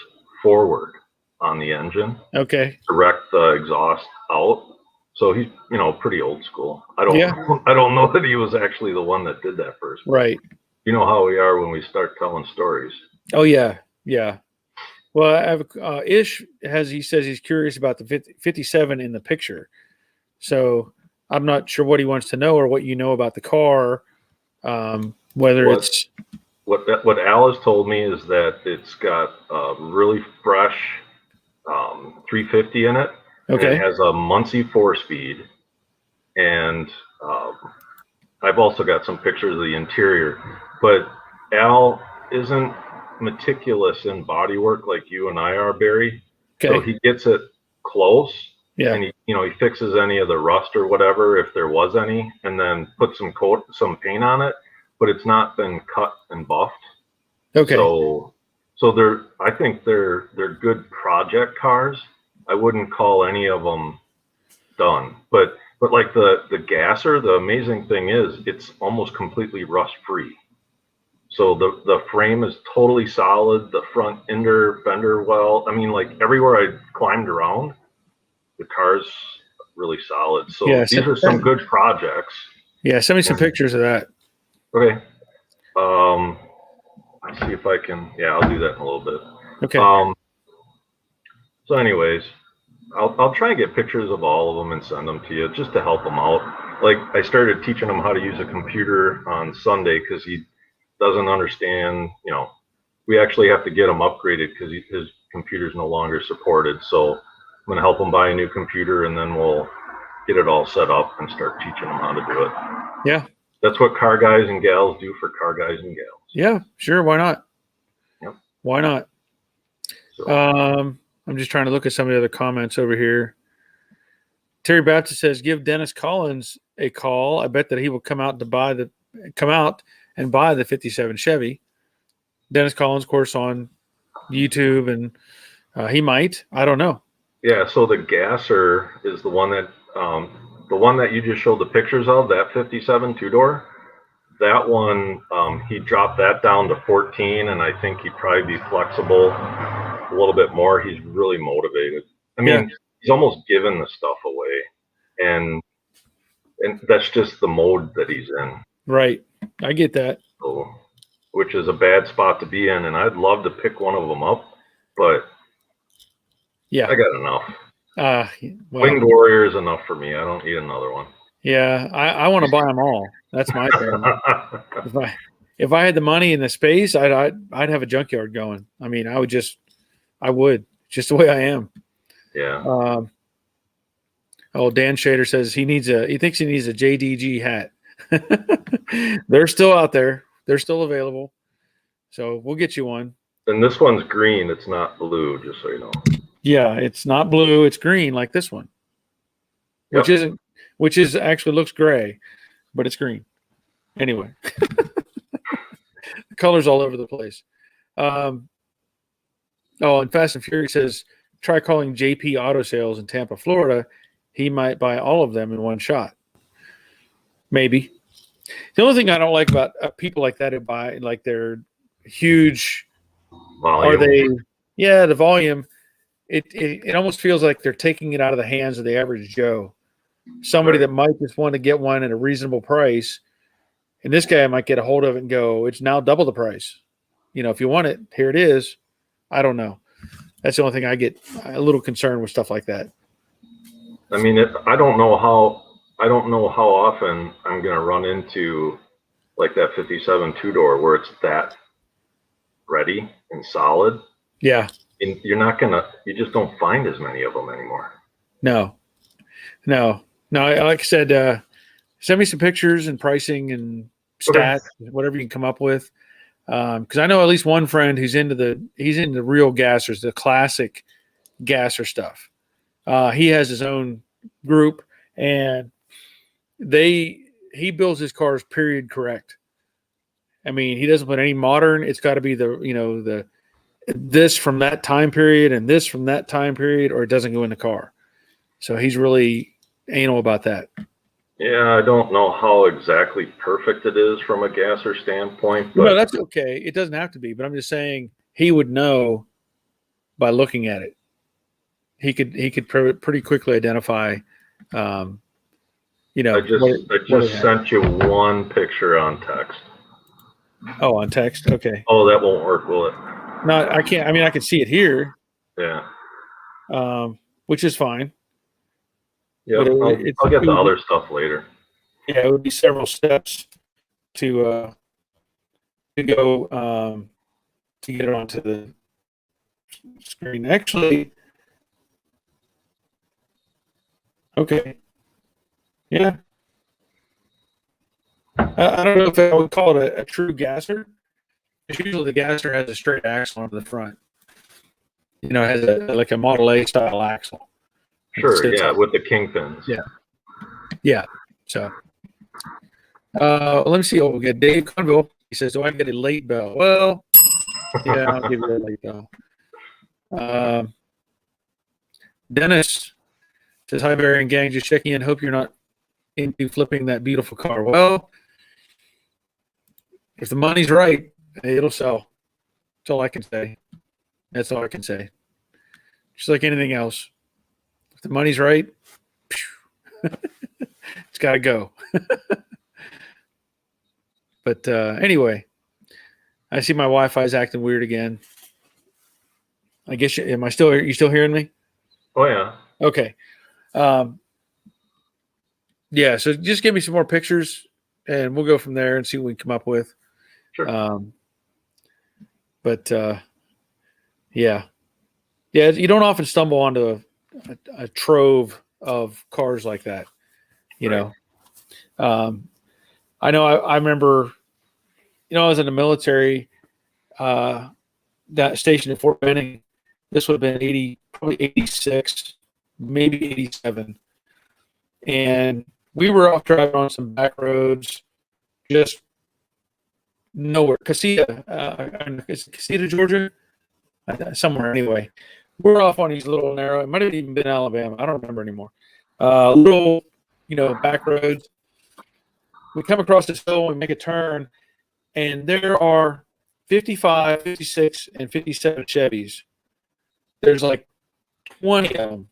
forward on the engine. Okay. Direct the exhaust out. So he's pretty old school. I don't know that he was actually the one that did that first. Right. You know how we are when we start telling stories. Oh yeah. Well, I have Ish he says he's curious about the 57 in the picture. So I'm not sure what he wants to know or what about the car. What Al has told me is that it's got a really fresh 350 in it. Okay. And it has a Muncie 4-speed, and I've also got some pictures of the interior. But Al isn't meticulous in body work like you and I are, Barry. Okay. So he gets it close. Yeah. And he fixes any of the rust or whatever, if there was any, and then puts some paint on it, but it's not been cut and buffed. Okay. So I think they're good project cars. I wouldn't call any of them done, but like the gasser, the amazing thing is it's almost completely rust free. So the frame is totally solid. The front fender well. Like everywhere I climbed around, the car's really solid. So these are some good projects. Yeah, send me some pictures of that. Okay. see if I can. Yeah, I'll do that in a little bit. Okay. So anyways, I'll try and get pictures of all of them and send them to you just to help him out. Like I started teaching him how to use a computer on Sunday because he doesn't understand. We actually have to get him upgraded because his computer's no longer supported. So I'm going to help him buy a new computer, and then we'll get it all set up and start teaching him how to do it. Yeah. That's what car guys and gals do for car guys and gals. Yeah, sure. Why not? Yep. Why not? So, I'm just trying to look at some of the other comments over here. Terry Baptist says, give Dennis Collins a call. I bet that he will come out and buy the 57 Chevy. Dennis Collins, of course, on YouTube, and he might. I don't know. Yeah, so the gasser is the one that you just showed the pictures of, that 57 two-door. That one, he dropped that down to 14, and I think he'd probably be flexible a little bit more. He's really motivated. I mean, he's almost given the stuff away, and that's just the mode that he's in. Right. I get that. So, which is a bad spot to be in, and I'd love to pick one of them up, but yeah, I got enough. Winged Warrior is enough for me. I don't need another one. Yeah, I want to buy them all. That's my thing. If I had the money and the space, I'd have a junkyard going. I mean, I would just the way I am. Yeah. Dan Shader says he thinks he needs a JDG hat. They're still out there. They're still available. So we'll get you one. And this one's green. It's not blue, just so you know. Yeah, it's not blue. It's green like this one, Yep. which is actually looks gray, but it's green. Anyway, the colors all over the place. And Fast and Furious says, try calling JP Auto Sales in Tampa, Florida. He might buy all of them in one shot. Maybe. The only thing I don't like about people like that who buy, like, they're huge. Volume. The volume. It almost feels like they're taking it out of the hands of the average Joe. Somebody that might just want to get one at a reasonable price. And this guy might get a hold of it and go, it's now double the price. If you want it, here it is. I don't know. That's the only thing I get a little concerned with, stuff like that. I mean, I don't know how often I'm going to run into like that 57 two-door where it's that ready and solid. Yeah. And you just don't find as many of them anymore. No. Like I said, send me some pictures and pricing and stats, whatever you can come up with. Because I know at least one friend who's into the real gassers, the classic gasser stuff. He has his own group, and he builds his cars period correct. I mean, he doesn't put any modern. It's got to be the this from that time period and this from that time period, or it doesn't go in the car. So he's really anal about that. Yeah, I don't know how exactly perfect it is from a gasser standpoint. But no, that's okay. It doesn't have to be, but I'm just saying he would know by looking at it. He could pretty quickly identify. I just sent you one picture on text. Oh, on text. Okay. Oh, that won't work, will it? No, I can't. I mean, I can see it here. Yeah. Which is fine. Yeah, I'll get the other stuff later. Yeah, it would be several steps to go to get it onto the screen. Actually, okay. Yeah. I don't know if I would call it a true gasser. Usually the gasser has a straight axle on the front. It has like a Model A style axle. Sure, yeah, with the kingpins. Yeah. So, let me see what we get. Dave Conville, he says, "Do I get a late bell?" Well, yeah, I'll give you a late bell. Dennis says, "Hi, Barry and gang, just checking in. Hope you're not into flipping that beautiful car." Well, if the money's right, it'll sell. That's all I can say. That's all I can say. Just like anything else. If the money's right, it's got to go. But anyway, I see my Wi-Fi is acting weird again. I guess am I still? Are you still hearing me? Oh yeah. Okay. Um, yeah. So just give me some more pictures, and we'll go from there and see what we can come up with. Sure. But yeah. You don't often stumble onto a trove of cars like that. You Right. know. I know. I remember. I was in the military. That station in Fort Benning. This would have been 80, probably 86, maybe 87. And we were off driving on some back roads, just nowhere. Casita, Casita, Georgia, somewhere anyway. We're off on these little narrow. It might have even been Alabama. I don't remember anymore. Little, back roads. We come across this hill. We make a turn, and there are 55, 56, and 57 Chevys. There's like 20 of them.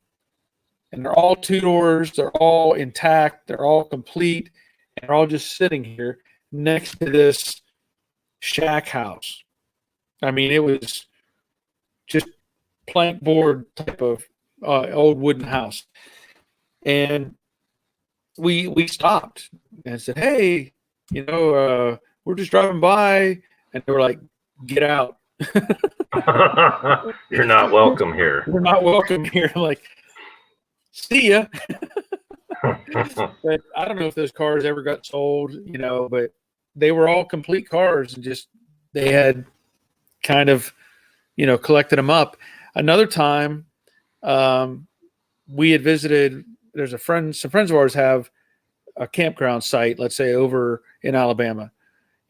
And they're all two doors. They're all intact. They're all complete. And they're all just sitting here next to this shack house. I mean, it was just plank board type of old wooden house. And we stopped and said, hey, we're just driving by. And they were like, get out. You're not welcome here. We're not welcome here. I'm like, see ya. But I don't know if those cars ever got sold, but they were all complete cars, and just they had kind of, collected them up. Another time, we had visited. There's some friends of ours have a campground site, let's say over in Alabama,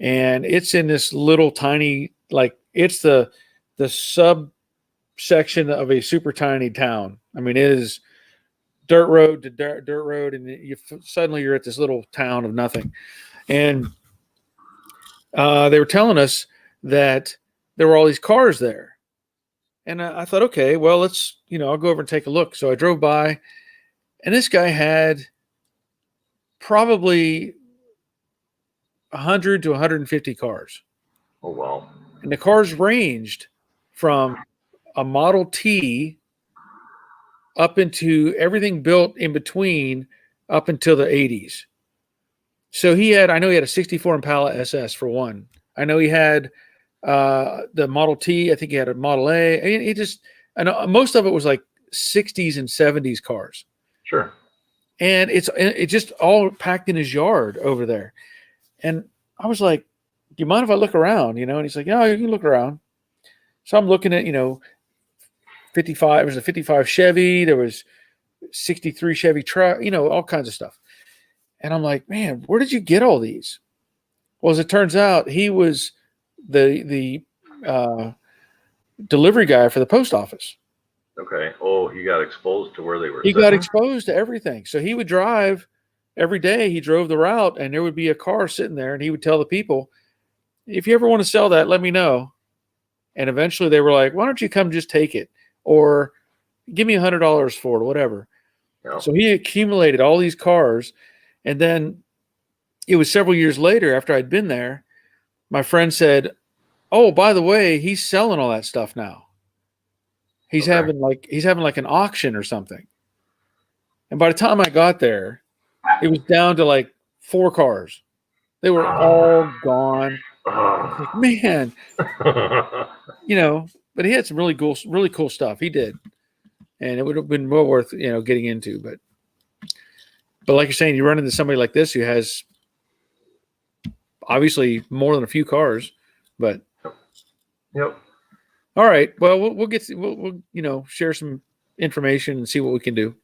and it's in this little tiny, like it's the subsection of a super tiny town. I mean, it is dirt road to dirt road, and suddenly you're at this little town of nothing. And they were telling us that there were all these cars there, and I thought, okay, well, let's I'll go over and take a look. So I drove by, and this guy had probably 100 to 150 cars. Oh wow! And the cars ranged from a Model T up into everything built in between up until the 80s. So I know he had a 64 Impala SS for one. I know he had the Model T. I think he had a Model A. Most of it was like 60s and 70s cars. Sure. And it just all packed in his yard over there. And I was like, do you mind if I look around? And he's like, yeah, you can look around. So I'm looking at, 55, there was a 55 Chevy, there was 63 Chevy truck, all kinds of stuff. And I'm like, man, where did you get all these? Well, as it turns out, he was the delivery guy for the post office. Okay. Oh, he got exposed to where they were. He got exposed to everything. So he would drive every day. He drove the route, and there would be a car sitting there, and he would tell the people, if you ever want to sell that, let me know. And eventually they were like, why don't you come just take it? Or give me $100 for it, or whatever. Yeah. So he accumulated all these cars. And then it was several years later after I'd been there, my friend said, oh, by the way, he's selling all that stuff now. He's having like an auction or something. And by the time I got there, it was down to like 4 cars. They were all gone. Like, man, but he had some really cool stuff. He did. And it would have been well worth, getting into, but like you're saying, you run into somebody like this who has obviously more than a few cars, but Yep. All right. Well, we'll share some information and see what we can do.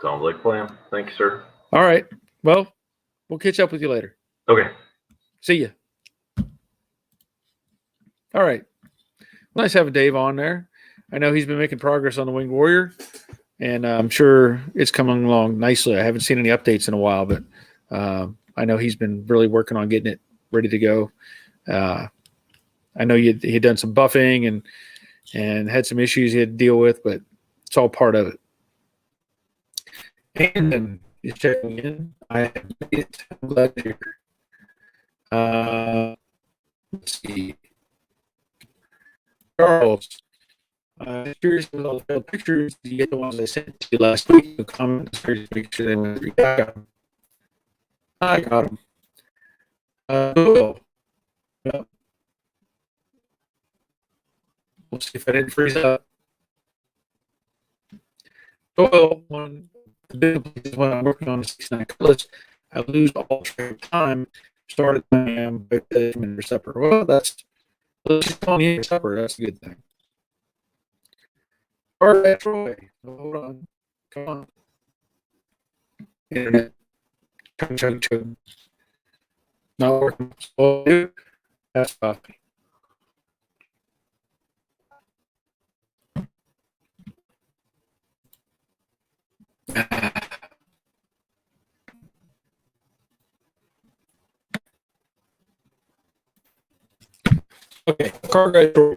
Sounds like a plan. Thank you, sir. All right. Well, we'll catch up with you later. Okay. See ya. All right. Nice having Dave on there. I know he's been making progress on the Winged Warrior, and I'm sure it's coming along nicely. I haven't seen any updates in a while, but I know he's been really working on getting it ready to go. I know he had done some buffing and had some issues he had to deal with, but it's all part of it. And he's checking in. I'm glad to hear. Let's see. Charles, curious with all the failed pictures. Did you get the ones I sent to you last week? The comments to make sure they went through. Yeah, I got them. I got them. Cool. Yep. We'll see if I didn't freeze up. Well, one the big places when I'm working on the 69 Cutlass, I lose all track of time. Start at 9 a.m. but for supper. Well, that's just calling you supper. That's a good thing. All right, Troy. Hold on. Come on. Internet. Chug. Not working. So, dude, that's coffee. Okay, car guy Troy.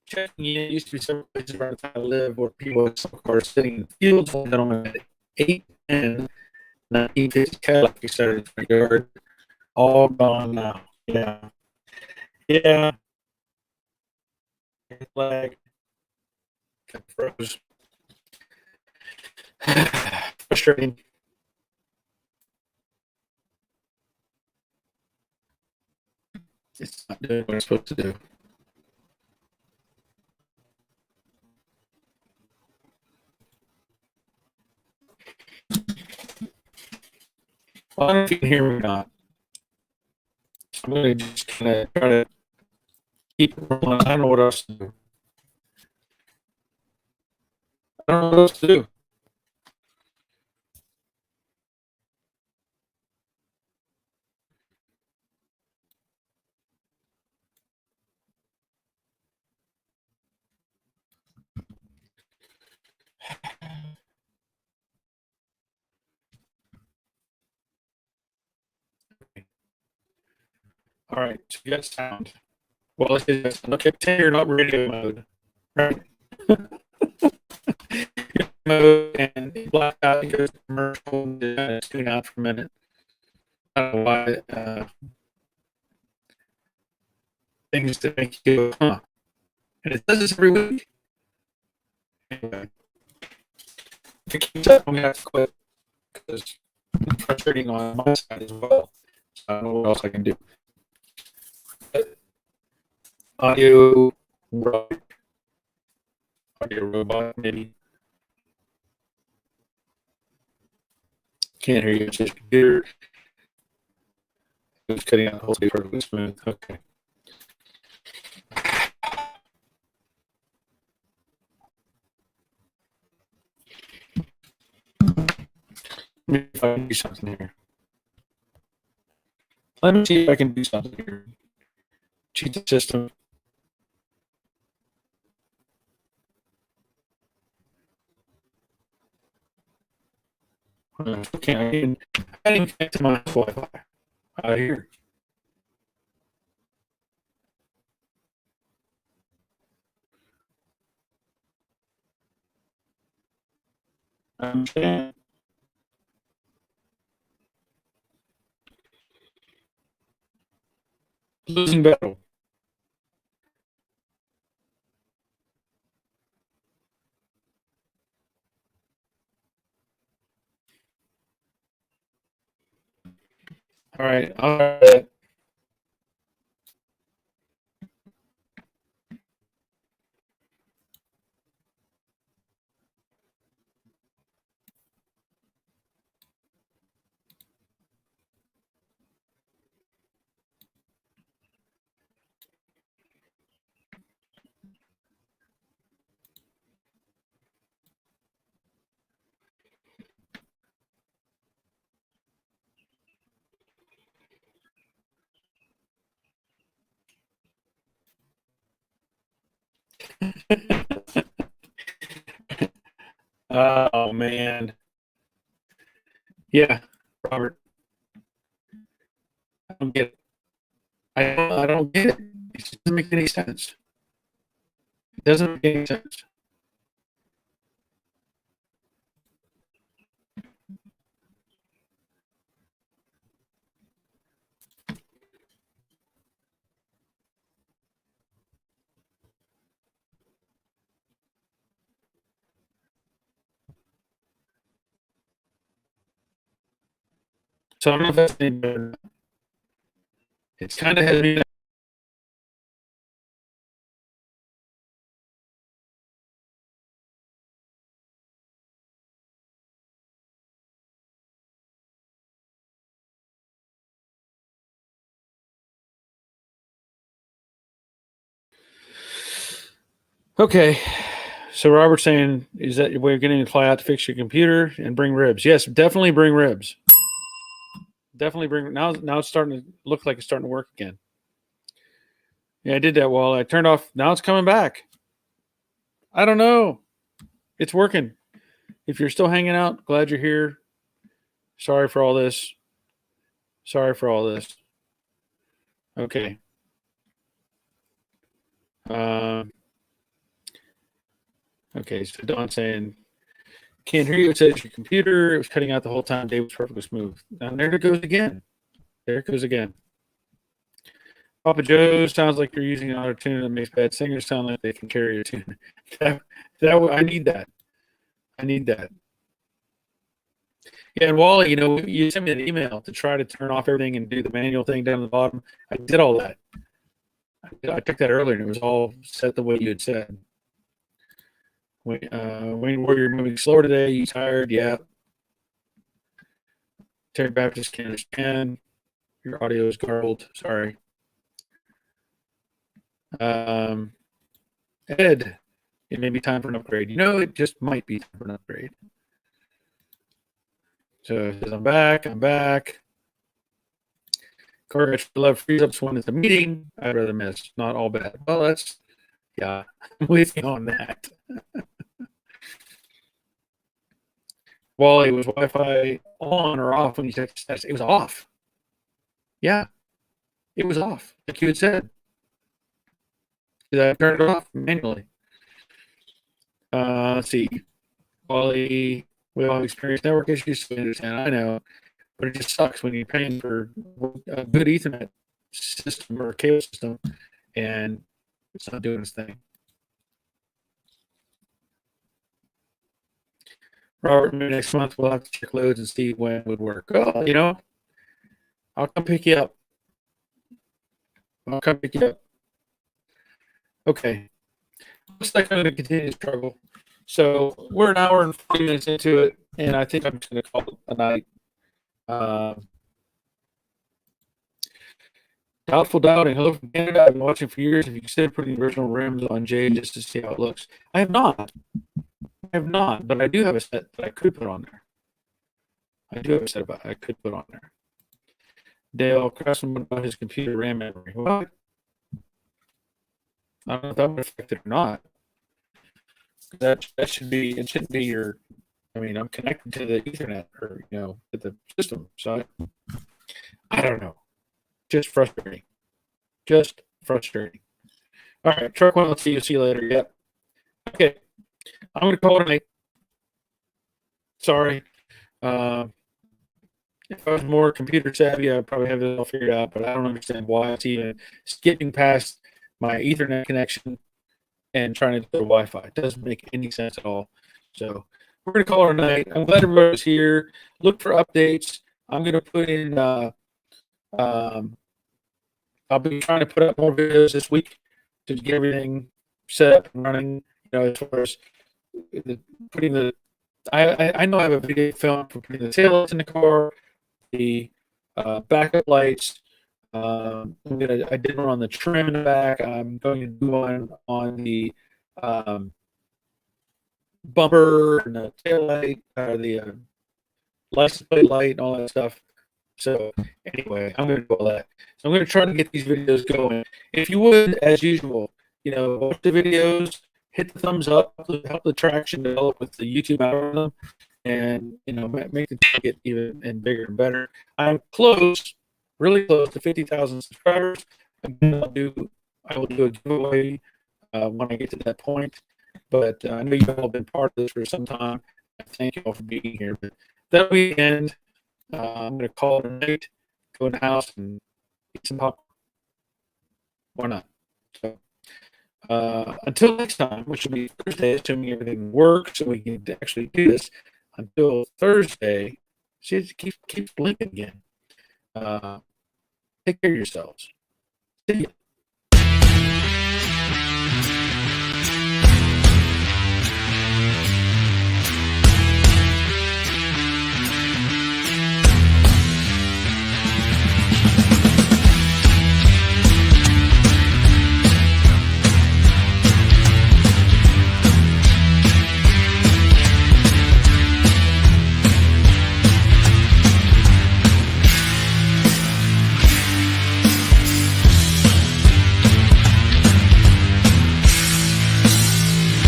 Checking in. Used to be some places around the time I live where people had some cars sitting in the fields. One gentleman at 8 and 1950 Cadillac started in the front yard. All gone now. Yeah. Yeah. Flag. Froze. Frustrating. It's not doing what it's supposed to do. Well, I don't know if you can hear me or not. I'm going to just kind of try to keep it rolling. I don't know what else to do. I don't know what else to do. All right, so you got sound. Well, let's do this. Okay, pretend you're not radio mode. Right? Mode and black out, it goes to commercial, and it's tune out for a minute. I don't know why things that make you go, huh? And it does this every week. Anyway, if it keeps up, I'm going to have to quit because it's frustrating on my side as well. So I don't know what else I can do. Audio robot, maybe. Can't hear you. It's just computer. It's cutting out the whole thing perfectly smooth. Okay. Let me see if I can do something here. Let me see if I can do something here. Cheat the system. Okay, I didn't connect to my Wi-Fi out here. I'm saying. Losing battle. All right. All right. Oh man. Yeah, Robert. I don't get it. I don't get it. It just doesn't make any sense. It doesn't make any sense. So I don't know if that's any better. It's kind of heavy. Okay. So Robert's saying, is that your way of getting to fly out to fix your computer and bring ribs? Yes, definitely bring ribs. Definitely bring. Now it's starting to look like it's starting to work again. Yeah, I did that while I turned off. Now it's coming back. I don't know. It's working. If you're still hanging out, glad you're here. Sorry for all this. Sorry for all this. Okay. Okay, so Don's saying, can't hear you. It says your computer. It was cutting out the whole time. Dave was perfectly smooth. And there it goes again. There it goes again. Papa Joe sounds like you're using an auto tune that makes bad singers sound like they can carry a tune. I need that. I need that. Yeah, and Wally, you sent me an email to try to turn off everything and do the manual thing down the bottom. I did all that. I took that earlier, and it was all set the way you had said. Wayne Warrior moving slower today. You tired? Yeah. Terry Baptist can't understand. Your audio is garbled. Sorry. Ed, it may be time for an upgrade. It just might be time for an upgrade. So it says, I'm back. Courage for love frees up when it's a meeting. I'd rather miss. Not all bad. Well, yeah, I'm with you on that. Wally, was Wi-Fi on or off when you checked the stats? It was off. Yeah, it was off, like you had said. I turned it off manually. Let's see. Wally, we all experienced network issues, so we understand. I know, but it just sucks when you're paying for a good Ethernet system or a cable system and it's not doing its thing. Robert, next month we'll have to check loads and see when it would work. Oh, I'll come pick you up. Okay. Looks like I'm going to continue to struggle. So we're an hour and 40 minutes into it, and I think I'm just going to call it a night. Doubtful doubting. Hello from Canada. I've been watching for years. If you consider putting the original rims on Jade just to see how it looks. I have not, but I do have a set that I could put on there. I could put on there. Dale Craftsman about his computer RAM memory. What? I don't know if that would affect it or not. That should be. It shouldn't be your. I'm connected to the Ethernet or to the system. So I don't know. Just frustrating. All right, truck one. Let's see you later. Yep. Okay. I'm going to call it a night. Sorry. If I was more computer savvy, I'd probably have it all figured out, but I don't understand why it's even skipping past my Ethernet connection and trying to do Wi-Fi. It doesn't make any sense at all. So we're going to call it a night. I'm glad everybody's here. Look for updates. I'm going to put in, I'll be trying to put up more videos this week to get everything set up and running, as far as putting the, I know I have a video film for putting the taillights in the car, the backup lights. I did one on the trim in the back. I'm going to do one on the bumper and the tail light, the license plate light, and all that stuff. So anyway, I'm going to do all that. So I'm going to try to get these videos going. If you would, as usual, watch the videos, hit the thumbs up, help the traction develop with the YouTube algorithm, and make the channel get even and bigger and better. I'm close, really close to 50,000 subscribers. Again, I will do a giveaway when I get to that point. But I know you've all been part of this for some time. Thank you all for being here. But that'll be the end. I'm going to call it a night, go in the house, and eat some popcorn. Why not? So, until next time, which will be Thursday, assuming everything works and we can actually do this. Until Thursday, see, it keeps blinking again. Take care of yourselves. See ya.